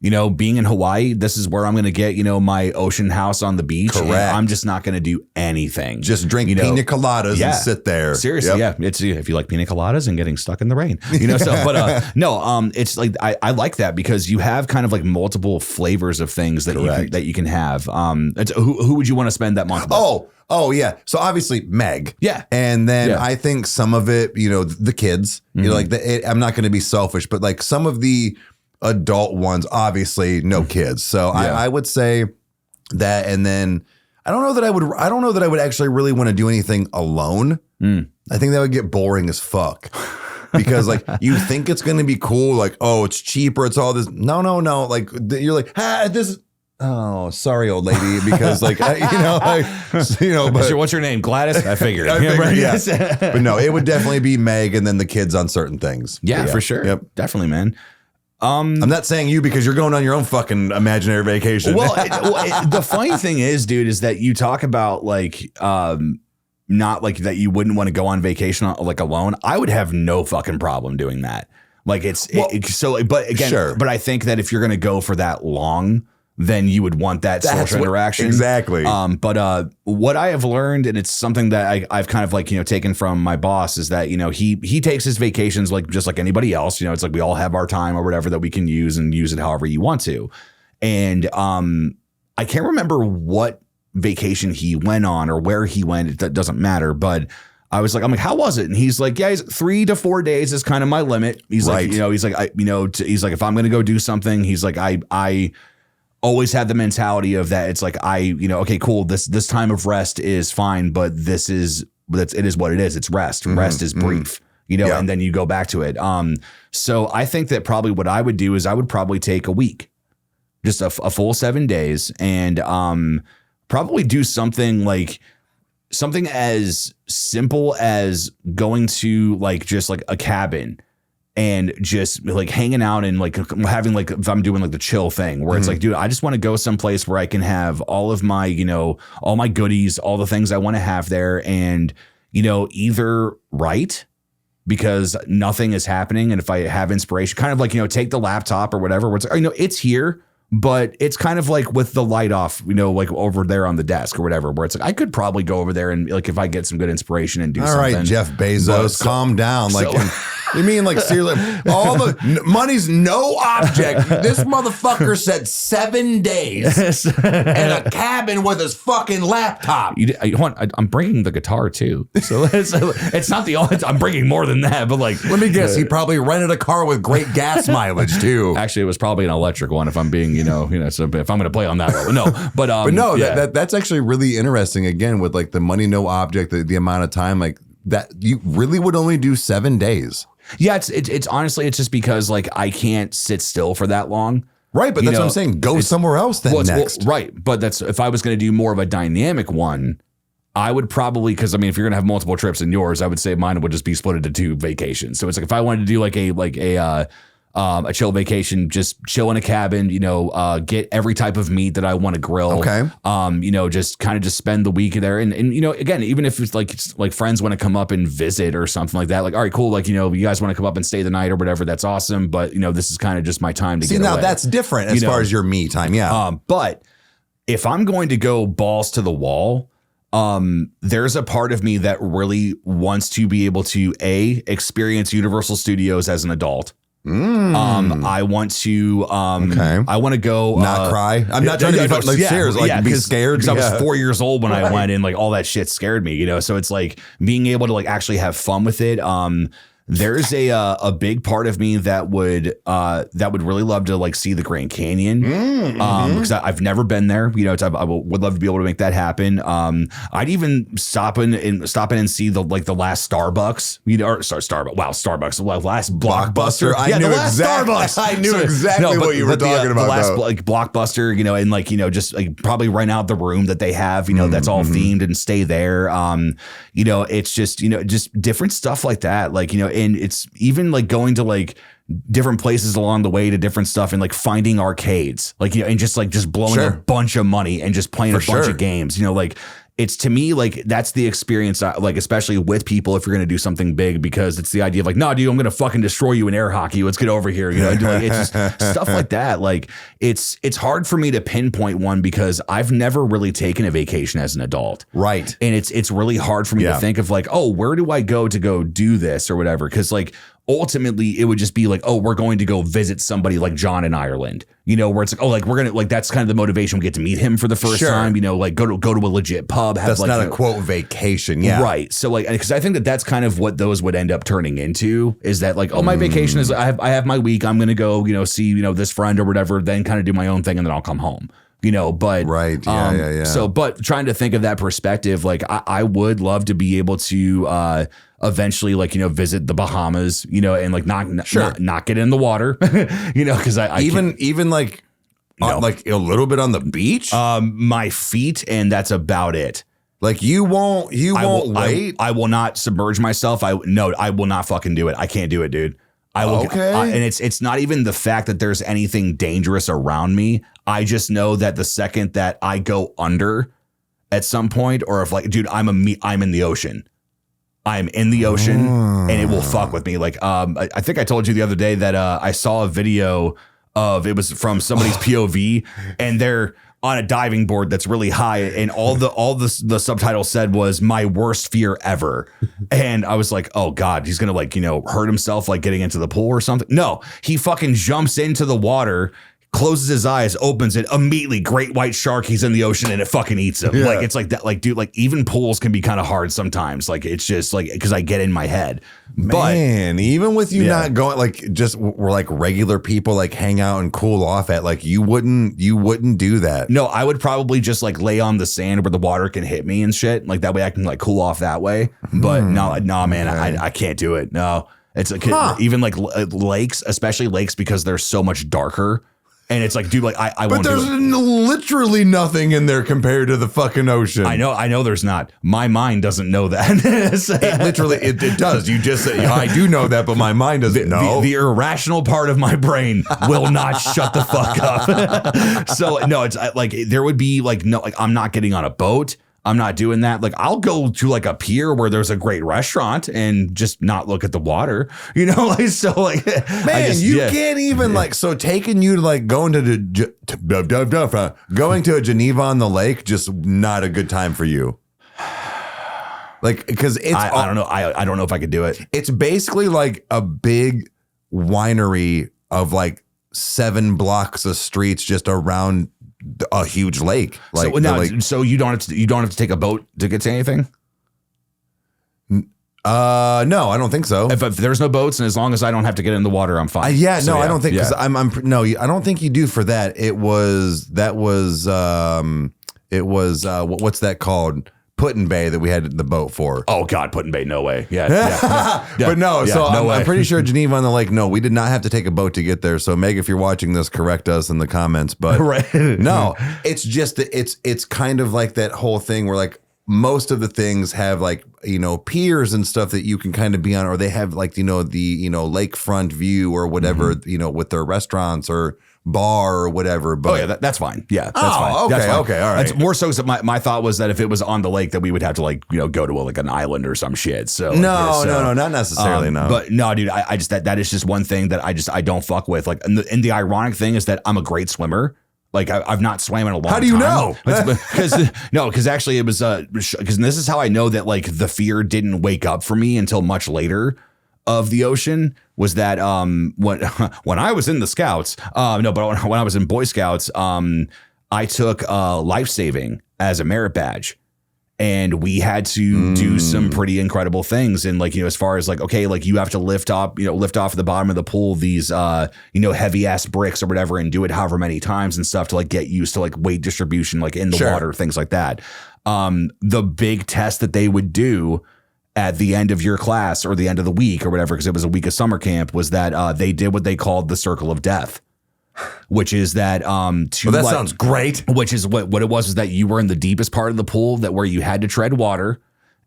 you know, being in Hawaii, this is where I'm going to get, you know, my ocean house on the beach. Correct. And I'm just not going to do anything. Just drink pina coladas and sit there. Seriously, it's if you like pina coladas and getting stuck in the rain, you know. So, but no, it's like I like that because you have kind of like multiple flavors of things that you can have. Who would you want to spend that month with? Oh yeah. So obviously Meg. Yeah. And then I think some of it, you know, the kids, you know, like I'm not going to be selfish, but like some of the adult ones, obviously no kids. So I would say that. And then I don't know that I would actually really want to do anything alone. I think that would get boring as fuck. Because like you think it's going to be cool. Like, oh, it's cheaper. It's all this. No. Like you're like, this. Oh, sorry, old lady, because like, but what's your name? Gladys? I figured. Yeah. But no, it would definitely be Meg and then the kids on certain things. Yeah, for sure. Yep. Definitely, man. I'm not saying you because you're going on your own fucking imaginary vacation. Well, the funny thing is, dude, is that you talk about like, not like that you wouldn't want to go on vacation like alone. I would have no fucking problem doing that. Like but again, but I think that if you're going to go for that long, then you would want that social interaction. Exactly. But what I have learned, and it's something that I've kind of like, you know, taken from my boss, is that, you know, he takes his vacations like just like anybody else. You know, it's like we all have our time or whatever that we can use and use it however you want to. And I can't remember what vacation he went on or where he went. That doesn't matter. But I'm like, how was it? And he's like, yeah, 3 to 4 days is kind of my limit. He's like, you know, he's like, he's like, if I'm going to go do something, he's like, I always had the mentality of that. It's like, okay, cool. This time of rest is fine, but it is what it is. It's rest. Rest is brief, you know, and then you go back to it. So I think that probably what I would do is I would probably take a week, just a full 7 days, and probably do something as simple as going to like just like a cabin and just like hanging out and like having like, if I'm doing like the chill thing where it's like, dude, I just want to go someplace where I can have all of my, you know, all my goodies, all the things I want to have there, and, you know, either write because nothing is happening. And if I have inspiration, kind of like, you know, take the laptop or whatever, where it's, you know, it's here, but it's kind of like with the light off, you know, like over there on the desk or whatever, where it's like, I could probably go over there and like, if I get some good inspiration and do something. All right, Jeff Bezos, calm down. Like, you mean like seriously, all the money's no object. This motherfucker said 7 days in a cabin with his fucking laptop. I'm bringing the guitar too. So it's not the only, I'm bringing more than that, but like, let me guess, he probably rented a car with great gas mileage too. Actually, it was probably an electric one if I'm being, you know, so if I'm going to play on that one. No, but no, that's actually really interesting. Again, with like the money, no object, the amount of time like that, you really would only do 7 days. Yeah, it's honestly, it's just because like I can't sit still for that long. Right, but that's what I'm saying. Go somewhere else then next. Right, but that's if I was going to do more of a dynamic one, I would probably, because I mean, if you're gonna have multiple trips in yours, I would say mine would just be split into 2 vacations. So it's like if I wanted to do like a chill vacation, just chill in a cabin, get every type of meat that I want to grill. Okay. Just kind of just spend the week there. And again, even if it's like friends want to come up and visit or something like that, like, all right, cool. Like, you guys want to come up and stay the night or whatever. That's awesome. But, this is kind of just my time to See, get now away. that's different as far as your me time. Yeah. But if I'm going to go balls to the wall, there's a part of me that really wants to be able to experience Universal Studios as an adult. I want to I want to go not cry. I'm not trying to be like serious, like be scared. Because I was 4 years old when I went, and like all that shit scared me, so it's like being able to like actually have fun with it. There's a big part of me that would really love to like see the Grand Canyon, because I've never been there. I would love to be able to make that happen. I'd even stop in and see the last Starbucks. Starbucks. Wow, Starbucks. Last Blockbuster. I knew exactly. Starbucks. I knew exactly what you were talking about. The last Blockbuster. And just like probably rent out the room that they have. That's all themed and stay there. It's just just different stuff like that. Like and it's even like going to like different places along the way to different stuff and like finding arcades, like, and just blowing a bunch of money and just playing a bunch of games, like it's, to me, like that's the experience, like especially with people if you're going to do something big, because it's the idea of like, no, dude, I'm going to fucking destroy you in air hockey. Let's get over here. Like, it's just stuff like that. Like it's hard for me to pinpoint one because I've never really taken a vacation as an adult. Right. And it's really hard for me to think of like, oh, where do I go to go do this or whatever? Cause like, ultimately it would just be like, oh, we're going to go visit somebody like John in Ireland, where it's like, oh, like we're going to like, that's kind of the motivation. We get to meet him for the first time, like go to a legit pub. That's like, not a quote vacation. Yeah. Right. So like, cause I think that's kind of what those would end up turning into, is that like, oh, my vacation is, I have my week. I'm going to go, see, this friend or whatever, then kind of do my own thing. And then I'll come home. But right. Yeah. So, but trying to think of that perspective, like I would love to be able to eventually, like, visit the Bahamas, and like not get in the water, because I even like like a little bit on the beach, my feet, and that's about it. Like you won't wait. I will not submerge myself. I will not fucking do it. I can't do it, dude. I will, and it's not even the fact that there's anything dangerous around me. I just know that the second that I go under at some point, or if like, dude, I'm in the ocean. I'm in the ocean and it will fuck with me. Like, I think I told you the other day that I saw a video of, it was from somebody's POV, and they're on a diving board that's really high, and all the subtitle said was "my worst fear ever," and I was like, oh god, he's gonna like hurt himself like getting into the pool or something. No, he fucking jumps into the water, closes his eyes, opens it, immediately great white shark, he's in the ocean, and it fucking eats him. Like it's like that. Like, dude, like even pools can be kind of hard sometimes. Like it's just like, because I get in my head. Man, even with you not going, like, just we're like regular people, like hang out and cool off at, like you wouldn't do that. No, I would probably just like lay on the sand where the water can hit me and shit. Like that way I can like cool off that way. But no, man, I can't do it. No, it's like even like lakes, especially lakes, because they're so much darker. And it's like, dude, like I won't do it. But there's literally nothing in there compared to the fucking ocean. I know there's not. My mind doesn't know that. It does. You just said, I do know that, but my mind doesn't know. The irrational part of my brain will not shut the fuck up. So no, it's like there would be like, no, like I'm not getting on a boat. I'm not doing that. Like I'll go to like a pier where there's a great restaurant and just not look at the water, like, so like, man, can't even like, so taking you to like going to Geneva on the lake, just not a good time for you. Like, because it's, I don't know. I don't know if I could do it. It's basically like a big winery of like 7 blocks of streets just around a huge lake. Like, so you don't have to take a boat to get to anything. No, I don't think so. If there's no boats, and as long as I don't have to get in the water, I'm fine. I don't think, because I don't think you do for that. What's that called? Put-in-Bay that we had the boat for. Oh God, Put-in-Bay, no way. Yeah. But no, so I'm pretty sure Geneva on the Lake, no, we did not have to take a boat to get there. So Meg, if you're watching this, correct us in the comments. But right. No, it's just that it's kind of like that whole thing where like most of the things have like, piers and stuff that you can kind of be on, or they have like, the lakefront view or whatever, with their restaurants or bar or whatever. But oh yeah, that's fine. Yeah, that's fine. Okay, That's fine. okay, all right. It's more so that my thought was that if it was on the lake, that we would have to like go to an island or some shit. So no, not necessarily. No, but no, dude, I just that is just one thing that I don't fuck with. Like, and the ironic thing is that I'm a great swimmer. Like I've not swam in a long time. How do you know? Because actually it was because this is how I know that like the fear didn't wake up for me until much later of the ocean was that when I was in the Scouts, when I was in Boy Scouts, I took life saving as a merit badge. And we had to do some pretty incredible things. And like, as far as like, okay, like you have to lift off the bottom of the pool, these, heavy ass bricks or whatever, and do it however many times and stuff to like get used to like weight distribution, like in the water, things like that. The big test that they would do at the end of your class or the end of the week or whatever, because it was a week of summer camp, was that they did what they called the circle of death. Which is that that sounds great. Which is what it was is that you were in the deepest part of the pool that where you had to tread water,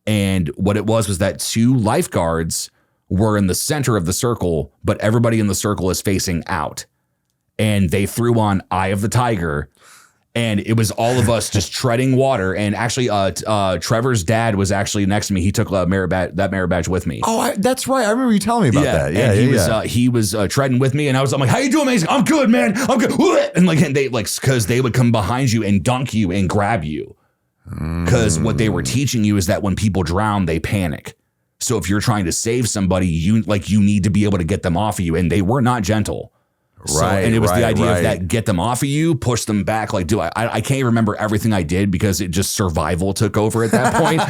and what it was that 2 lifeguards were in the center of the circle, but everybody in the circle is facing out, and they threw on Eye of the Tiger. And it was all of us just treading water. And actually, Trevor's dad was actually next to me. He took that merit badge with me. Oh, that's right. I remember you telling me about that. Yeah, he was treading with me, and I'm like, "How you doing, Mason?" "I'm good, man. I'm good." And they because they would come behind you and dunk you and grab you. Because what they were teaching you is that when people drown, they panic. So if you're trying to save somebody, you need to be able to get them off of you, and they were not gentle. Right, and it was the idea of that, get them off of you, push them back. Like, I can't remember everything I did because it just survival took over at that point.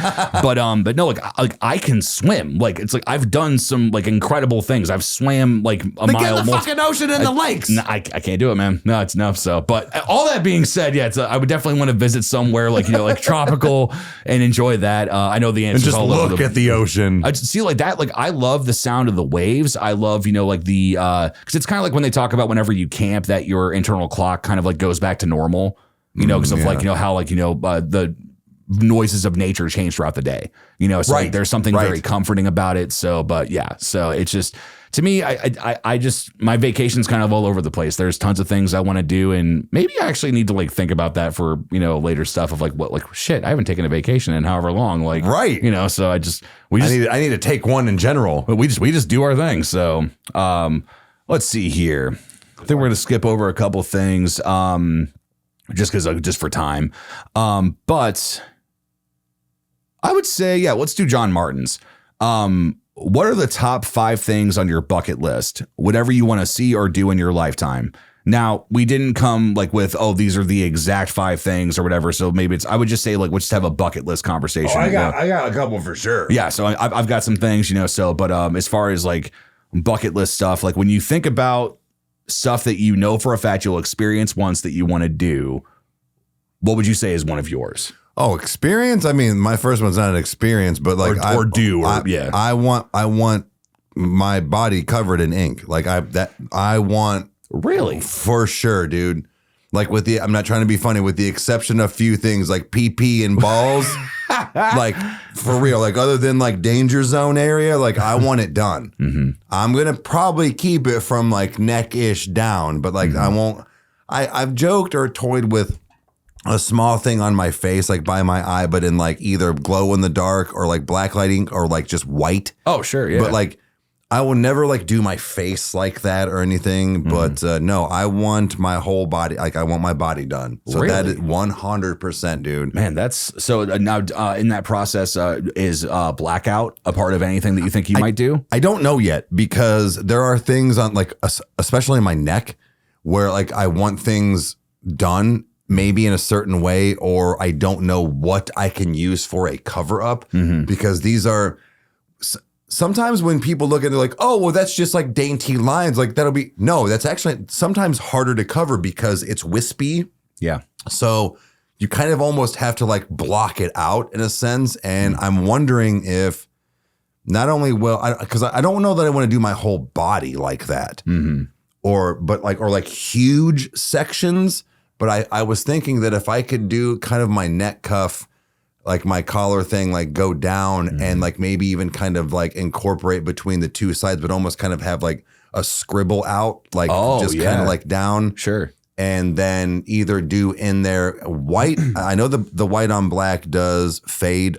but no, like I can swim. Like, it's like I've done some like incredible things. I've swam like a mile. Get in the fucking ocean and the lakes. No, I can't do it, man. No, it's enough. So, but all that being said, yeah, I would definitely want to visit somewhere like like tropical and enjoy that. I know the answer. And just look at the ocean. I just see like that. Like I love the sound of the waves. I love like the because it's kind of like when they talk about whenever you camp that your internal clock kind of like goes back to normal, because of like how like the noises of nature change throughout the day, so like, there's something very comforting about it. So but yeah, so it's just, to me, I just, my vacation's kind of all over the place. There's tons of things I want to do, and maybe I actually need to like think about that for later stuff of like what, like shit, I haven't taken a vacation in however long, like so I need to take one in general. But we just do our thing. So let's see here. I think we're going to skip over a couple things just for time. But I would say, yeah, let's do John Martin's. What are the top 5 things on your bucket list? Whatever you want to see or do in your lifetime. Now, we didn't come like with, these are the exact 5 things or whatever. So maybe I would just say like, let's just have a bucket list conversation. I got a couple for sure. Yeah. So I've got some things, but as far as like bucket list stuff, like when you think about stuff that for a fact you'll experience once that you want to do, what would you say is one of yours? Oh, experience? I mean, my first one's not an experience, but like I want my body covered in ink. Like I want really for sure, dude. Like I'm not trying to be funny, with the exception of few things like PP and balls. Like for real, like other than like danger zone area, like I want it done. Mm-hmm. I'm gonna probably keep it from like neck-ish down, but like I won't. I've joked or toyed with a small thing on my face, like by my eye, but in like either glow in the dark or like black lighting or like just white. Oh sure, yeah. But like I will never like do my face like that or anything. But no, I want my whole body. Like I want my body done. So really? That is 100%, dude. Man, that's so now in that process, is blackout a part of anything that you think you might do? I don't know yet, because there are things on like, especially in my neck, where like I want things done maybe in a certain way, or I don't know what I can use for a cover up, because these are. Sometimes when people look at it, they're like, oh, well, that's just like dainty lines. Like that's actually sometimes harder to cover because it's wispy. Yeah. So you kind of almost have to like block it out in a sense. And I'm wondering if not only because I don't know that I want to do my whole body like that, or huge sections. But I was thinking that if I could do kind of my neck cuff, like my collar thing, like go down and like maybe even kind of like incorporate between the two sides, but almost kind of have like a scribble out, like just kind of like down. Sure. And then either do in there white. I know the white on black does fade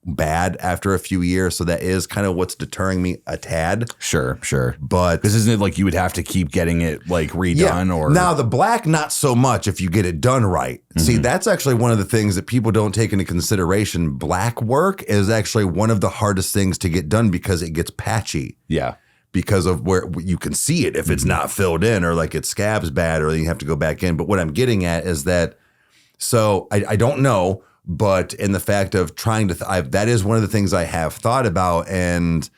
bad after a few years. So that is kind of what's deterring me a tad. Sure. But Because isn't it like you would have to keep getting it like redone or now the black, not so much if you get it done right. See, that's actually one of the things that people don't take into consideration. Black work is actually one of the hardest things to get done because it gets patchy. Yeah. Because of where you can see it if it's not filled in or like it scabs bad or you have to go back in. But what I'm getting at is that, so I don't know, but in the fact of trying to, that is one of the things I have thought about. And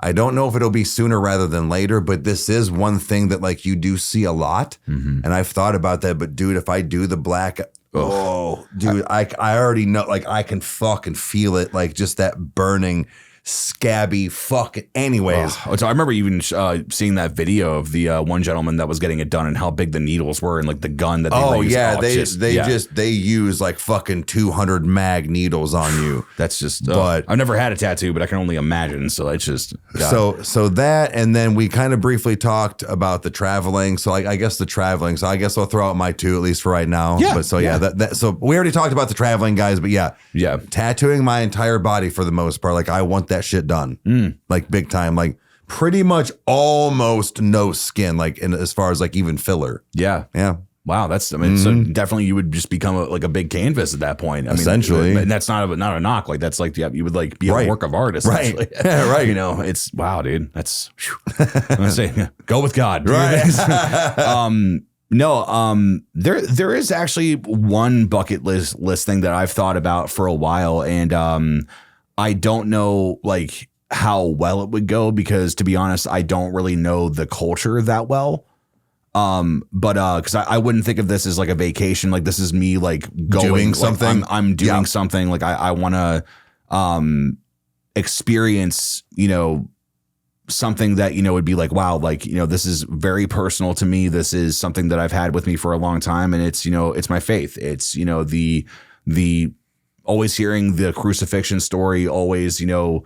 I don't know if it'll be sooner rather than later, but this is one thing that like you do see a lot. And I've thought about that. But dude, if I do the black, dude, I already know, like I can fucking feel it. Like just that burning, scabby fucking anyways. So I remember even seeing that video of the one gentleman that was getting it done and how big the needles were and like the gun that they used. They use like fucking 200 mag needles on you. That's just but I've never had a tattoo, but I can only imagine. So it's just God. So that, and then we kind of briefly talked about the traveling. So I guess the traveling. So I guess I'll throw out my two at least for right now. Yeah. But so that so we already talked about the traveling, guys. But yeah, tattooing my entire body for the most part. Like I want that shit done, like big time, like pretty much almost no skin, like in as far as like even filler. Yeah. Wow, that's so definitely you would just become a big canvas at that point. I Essentially, and that's not a knock. Like that's like you would like be a work of art essentially. Right. Yeah, right. You know, it's wow, dude. That's I'm gonna say go with God. Right. There is actually one bucket list thing that I've thought about for a while, and I don't know like how well it would go because to be honest, I don't really know the culture that well. But because I wouldn't think of this as like a vacation. Like this is me like doing something. Like, I'm doing something. Like I want to experience, you know, something that, you know, would be like, wow, like, you know, this is very personal to me. This is something that I've had with me for a long time. And it's, you know, it's my faith. It's, you know, the always hearing the crucifixion story, always, you know,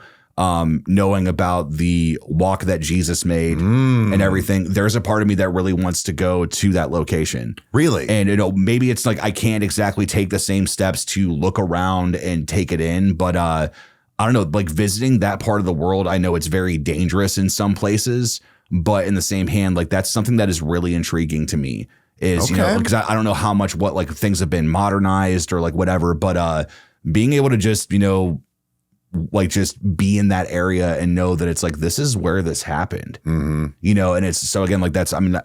knowing about the walk that Jesus made and everything. There's a part of me that really wants to go to that location. Really? And, you know, maybe it's like I can't exactly take the same steps to look around and take it in, but I don't know, like visiting that part of the world, I know it's very dangerous in some places, but in the same hand, like that's something that is really intriguing to me is, you know, because I don't know how much what like things have been modernized or like whatever, but being able to just, you know, like just be in that area and know that it's like, this is where this happened, you know? And it's so again, like that's, I mean,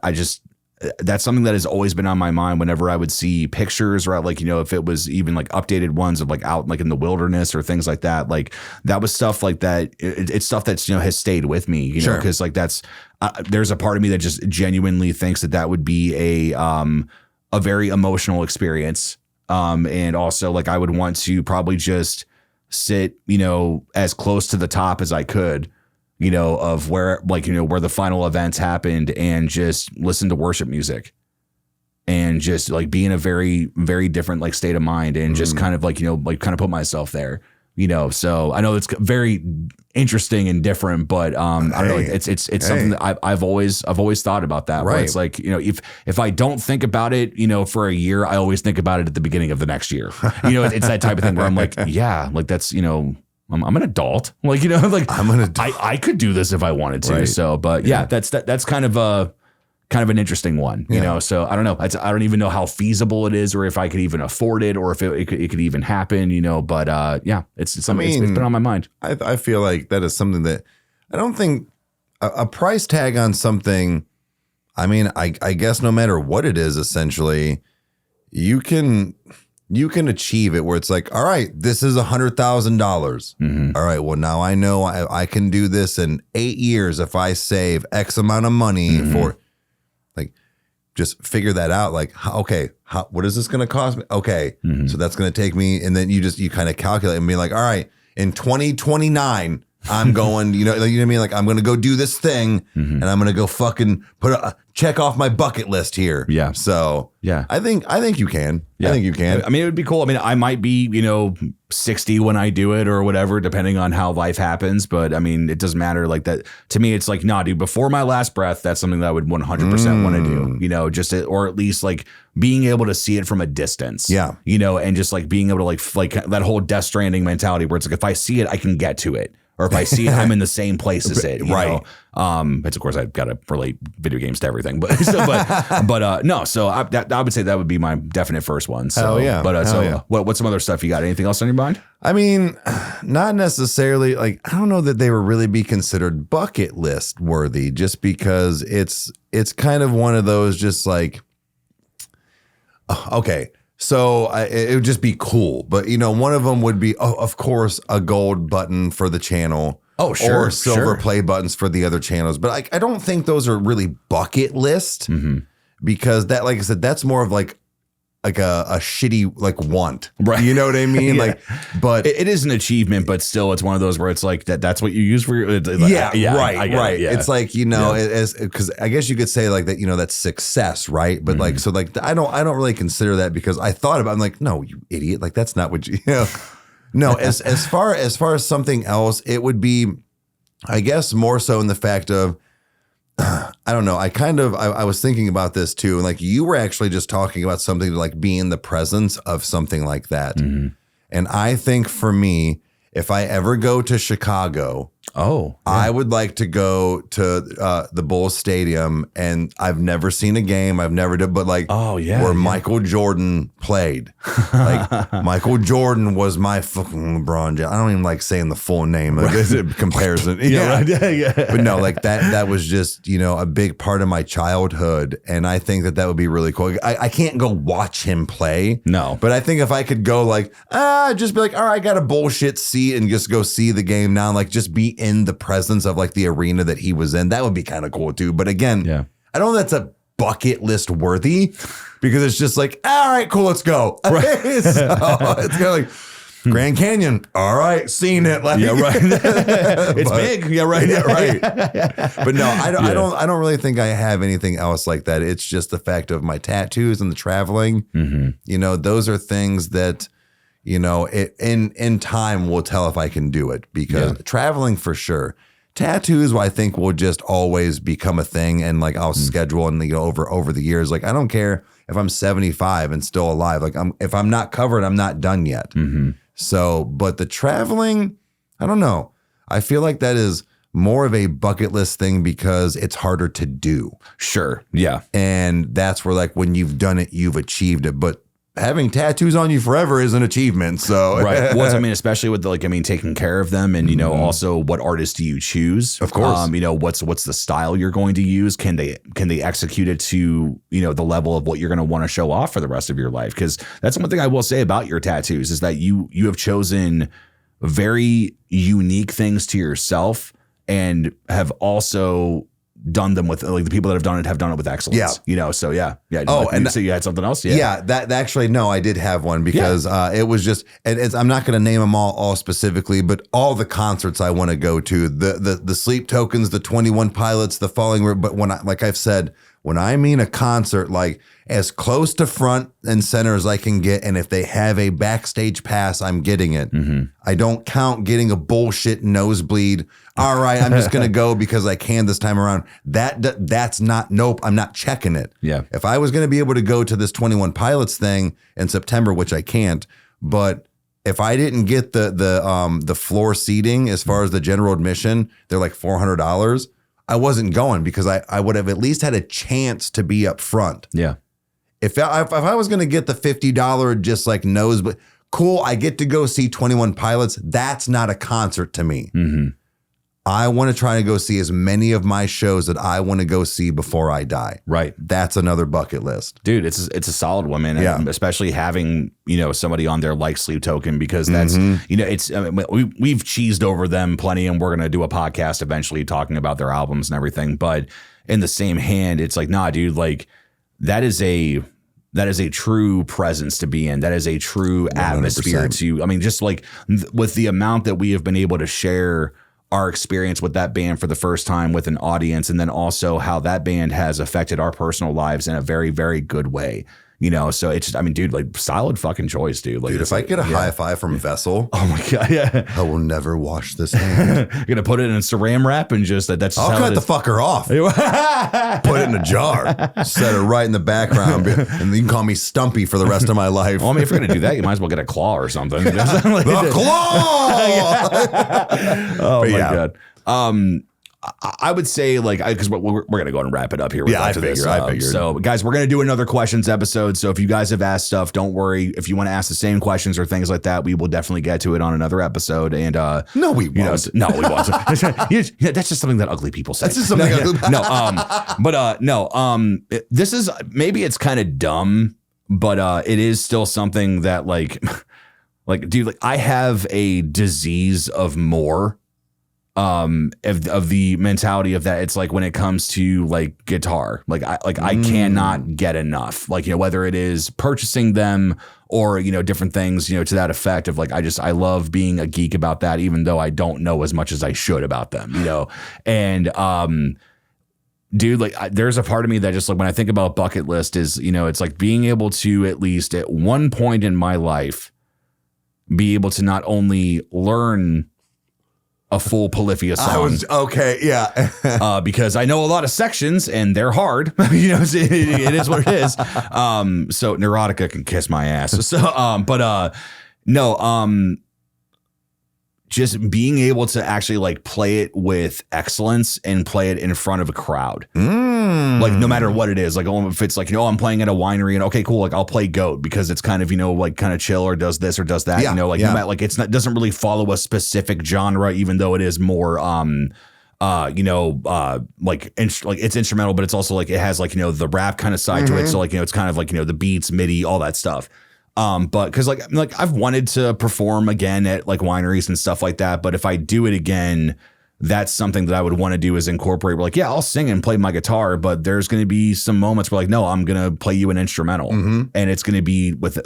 that's something that has always been on my mind whenever I would see pictures or like, you know, if it was even like updated ones of like out like in the wilderness or things like that, like that was stuff like that. It's stuff that's, you know, has stayed with me, you know, because like that's, there's a part of me that just genuinely thinks that would be a very emotional experience. And also like I would want to probably just sit, you know, as close to the top as I could, you know, of where like, you know, where the final events happened and just listen to worship music and just like be in a very, very different like state of mind and just kind of like, you know, like kind of put myself there, you know. So I know it's very interesting and different, but I don't know, like it's something that I've always thought about that. Right. Where it's like, you know, if I don't think about it, you know, for a year, I always think about it at the beginning of the next year. You know, it's that type of thing where I'm like, yeah, like that's, you know, I'm an adult, like, you know, like I could do this if I wanted to. Right. So, but yeah, that's kind of an interesting one, you know? So I don't know. I don't even know how feasible it is or if I could even afford it or if it could even happen, you know, but yeah, it's something it's been on my mind. I feel like that is something that I don't think a price tag on something. I mean, I guess no matter what it is, essentially you can achieve it where it's like, all right, this is $100,000. All right, well now I know I can do this in 8 years if I save X amount of money for, like, just figure that out. Like, what is this going to cost me? Okay, so that's going to take me, and then you kind of calculate and be like, all right, in 2029, I'm going, you know what I mean? Like, I'm going to go do this thing and I'm going to go fucking check off my bucket list here. Yeah. So Yeah. I think you can. Yeah. I think you can. I mean, it would be cool. I mean, I might be, 60 when I do it or whatever, depending on how life happens. But I mean, it doesn't matter like that. To me, it's like, nah, dude, before my last breath, that's something that I would 100% want to do, or at least like being able to see it from a distance. Yeah. And just like being able to like that whole Death Stranding mentality where it's like, if I see it, I can get to it. Or if I see it, I'm in the same place as it. Right. It's of course I've got to relate video games to everything, but no. So I would say that would be my definite first one. So Hell yeah. But Hell yeah. what's some other stuff you got? Anything else on your mind? I mean, not necessarily. Like, I don't know that they would really be considered bucket list worthy, just because it's kind of one of those just like, okay. So it would just be cool. But, one of them would be, of course, a gold button for the channel. Oh, sure. Or silver play buttons for the other channels. But I don't think those are really bucket list because that, like I said, that's more of like a shitty like want. Right. You know what I mean? Yeah. Like, but it is an achievement, but still it's one of those where it's like that's what you use for your right. It's like, because I guess you could say like that, that's success, right? But like, so like, I don't really consider that because I thought about it, I'm like, no, you idiot. Like, that's not what no, as far as something else, it would be, I guess, more so in the fact of, I don't know. I was thinking about this too. And like, you were actually just talking about something to like be in the presence of something like that. And I think for me, if I ever go to Chicago, I would like to go to the Bulls Stadium, and I've never seen a game. I've never done, but like, where Michael Jordan played. Like, Michael Jordan was my fucking LeBron James. I don't even like saying the full name of this comparison. But no, like that was just, a big part of my childhood. And I think that would be really cool. I can't go watch him play. No. But I think if I could go like, just be like, all right, I got a bullshit seat and just go see the game now. Like, just be in the presence of like the arena that he was in. That would be kind of cool too. But again, I don't know if that's a bucket list worthy because it's just like, all right, cool, let's go. Right. So it's kind of like Grand Canyon. All right, seen it. Like, It's big. Yeah, right. Yeah, right. But no, I don't really think I have anything else like that. It's just the fact of my tattoos and the traveling. Those are things that, in time will tell if I can do it, because traveling for sure. Tattoos, I think, will just always become a thing, and like I'll schedule and over the years. Like, I don't care if I'm 75 and still alive. Like, if I'm not covered, I'm not done yet. So, but the traveling, I don't know. I feel like that is more of a bucket list thing because it's harder to do. Sure. Yeah. And that's where like when you've done it, you've achieved it. But having tattoos on you forever is an achievement. So right. Well, I mean, especially with taking care of them, and also what artist do you choose? Of course. What's the style you're going to use? Can they execute it to the level of what you're going to want to show off for the rest of your life? Because that's one thing I will say about your tattoos is that you have chosen very unique things to yourself and have also done them with like the people that have done it with excellence. So yeah. Oh, and so you had something else. That actually, no, I did have one because it was just, and I'm not going to name them all specifically, but all the concerts I want to go to, the Sleep Tokens, the 21 Pilots, the Falling River. But like I've said, when I mean a concert, like as close to front and center as I can get, and if they have a backstage pass, I'm getting it. I don't count getting a bullshit nosebleed. All right, I'm just gonna go because I can this time around. That's not, nope, I'm not checking it. Yeah. If I was gonna be able to go to this 21 Pilots thing in September, which I can't, but if I didn't get the floor seating as far as the general admission, they're like $400. I wasn't going because I would have at least had a chance to be up front. Yeah. If I was going to get the $50 just like nosebleed, cool, I get to go see 21 Pilots. That's not a concert to me. I want to try to go see as many of my shows that I want to go see before I die. Right. That's another bucket list. Dude, it's a solid one, man. And especially having, somebody on there like Sleep Token, because that's, it's, we've cheesed over them plenty, and we're going to do a podcast eventually talking about their albums and everything. But in the same hand, it's like, nah, dude, like that is a true presence to be in. That is a true 100%. atmosphere to, just like with the amount that we have been able to share our experience with that band for the first time with an audience, and then also how that band has affected our personal lives in a very, very good way. You know, so it's just, I mean, dude, like solid fucking choice, dude. Like, Dude, if I get a high five from Vessel, oh my God, yeah. I will never wash this hand. You're going to put it in saran wrap and just that's just I'll how cut it the is. fucker off. Put it in a jar. Set it right in the background. And you can call me Stumpy for the rest of my life. Well, I mean, if you're going to do that, you might as well get a claw or something. Like, The claw! oh But my yeah. God. I would say like, because we're going to go and wrap it up here. Yeah, I after this. figured. So guys, we're going to do another questions episode. So if you guys have asked stuff, don't worry. If you want to ask the same questions or things like that, we will definitely get to it on another episode. And No, we won't. no, we won't. That's just something that ugly people say. That's just something This is, maybe it's kind of dumb, but it is still something that like dude, like I have a disease of more of the mentality of that. It's like when it comes to like guitar, I cannot get enough, like, you know, whether it is purchasing them or, you know, different things, you know, to that effect of like, I love being a geek about that, even though I don't know as much as I should about them, you know? And, dude, like there's a part of me that just like, when I think about bucket list is, you know, it's like being able to at least at one point in my life, be able to not only learn a full Polyphia song. Because I know a lot of sections and they're hard. You know, it is what it is. So Neurotica can kiss my ass. So, just being able to actually like play it with excellence and play it in front of a crowd. Like no matter what it is, like if it's like, you know, I'm playing at a winery and okay, cool. Like I'll play Goat because it's kind of, you know, like kind of chill or does this or does that, you know, like no matter, like it's not, doesn't really follow a specific genre, even though it is more, like it's instrumental, but it's also like, it has like, you know, the rap kind of side to it. So like, you know, it's kind of like, you know, the beats, MIDI, all that stuff. But cause like I've wanted to perform again at like wineries and stuff like that. But if I do it again, that's something that I would want to do is incorporate. We're like, yeah, I'll sing and play my guitar, but there's going to be some moments where like, no, I'm going to play you an instrumental and it's going to be with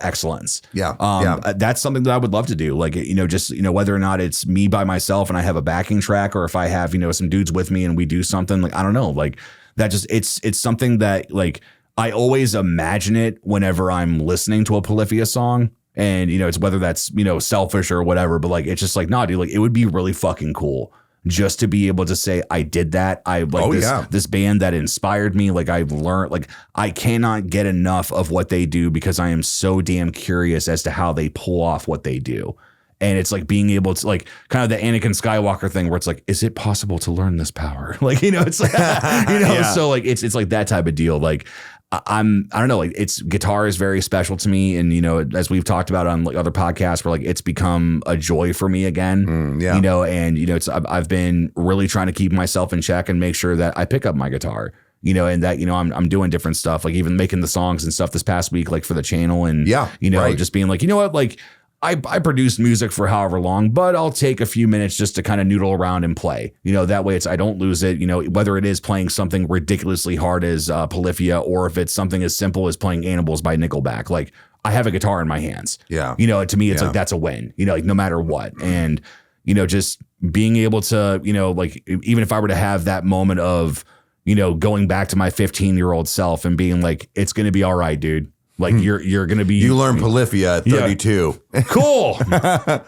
excellence. That's something that I would love to do. Like, you know, just, you know, whether or not it's me by myself and I have a backing track or if I have, you know, some dudes with me and we do something like, I don't know, like that just, it's something that like, I always imagine it whenever I'm listening to a Polyphia song. And, you know, it's whether that's, you know, selfish or whatever, but like, it's just like, nah, dude, like it would be really fucking cool just to be able to say, I did that. I like this band that inspired me. Like I've learned, like I cannot get enough of what they do because I am so damn curious as to how they pull off what they do. And it's like being able to like kind of the Anakin Skywalker thing where it's like, is it possible to learn this power? Like, you know, it's like, you know, so like, it's like that type of deal. Like, I don't know, like it's guitar is very special to me. And, you know, as we've talked about on like other podcasts where like it's become a joy for me again, you know, and, you know, I've been really trying to keep myself in check and make sure that I pick up my guitar, you know, and that, you know, I'm doing different stuff, like even making the songs and stuff this past week, like for the channel and, you know, just being like, you know what, like, I produced music for however long, but I'll take a few minutes just to kind of noodle around and play, you know, that way I don't lose it, you know, whether it is playing something ridiculously hard as Polyphia or if it's something as simple as playing Animals by Nickelback. Like I have a guitar in my hands, you know, to me, it's like, that's a win, you know, like no matter what. And, you know, just being able to, you know, like even if I were to have that moment of, you know, going back to my 15-year-old self and being like, it's going to be all right, dude. Like you're going to be. You learn Polyphia at 32. Cool.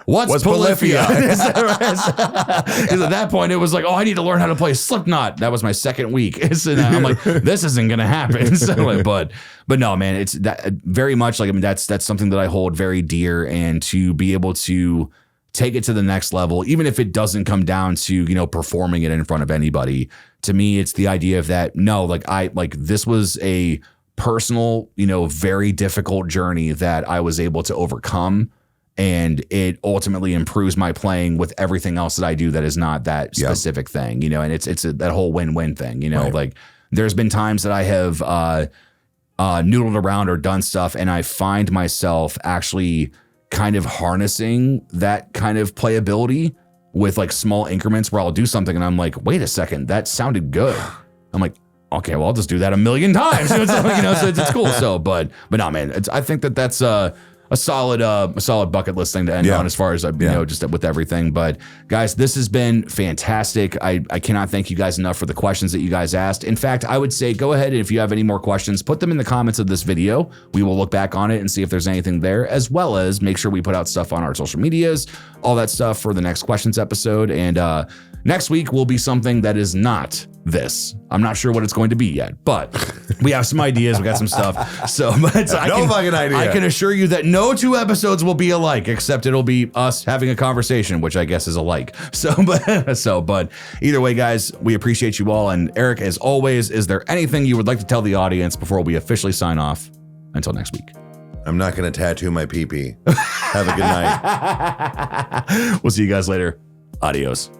What's Polyphia? Because at that point it was like, oh, I need to learn how to play Slipknot. That was my second week. And I'm like, this isn't going to happen. So like, but no, man, it's that very much like, I mean, that's something that I hold very dear, and to be able to take it to the next level, even if it doesn't come down to, you know, performing it in front of anybody. To me, it's the idea of that. No, like this was a personal, you know, very difficult journey that I was able to overcome, and it ultimately improves my playing with everything else that I do that is not that specific thing, you know, and it's that whole win-win thing, you know, like there's been times that I have noodled around or done stuff and I find myself actually kind of harnessing that kind of playability with like small increments where I'll do something and I'm like, wait a second, that sounded good. I'm like, okay, well, I'll just do that a million times. You know, so it's cool. So, but no, man, I think that's a solid bucket list thing to end on as far as, you know, just with everything. But guys, this has been fantastic. I cannot thank you guys enough for the questions that you guys asked. In fact, I would say go ahead and if you have any more questions, put them in the comments of this video. We will look back on it and see if there's anything there, as well as make sure we put out stuff on our social medias, all that stuff for the next questions episode. And next week will be something that is not this. I'm not sure what it's going to be yet, but we have some ideas. We got some stuff. So, but fucking idea. I can assure you that no 2 episodes will be alike, except it'll be us having a conversation, which I guess is alike. So, but either way, guys, we appreciate you all. And Eric, as always, is there anything you would like to tell the audience before we officially sign off? Until next week. I'm not going to tattoo my pee-pee. Have a good night. We'll see you guys later. Adios.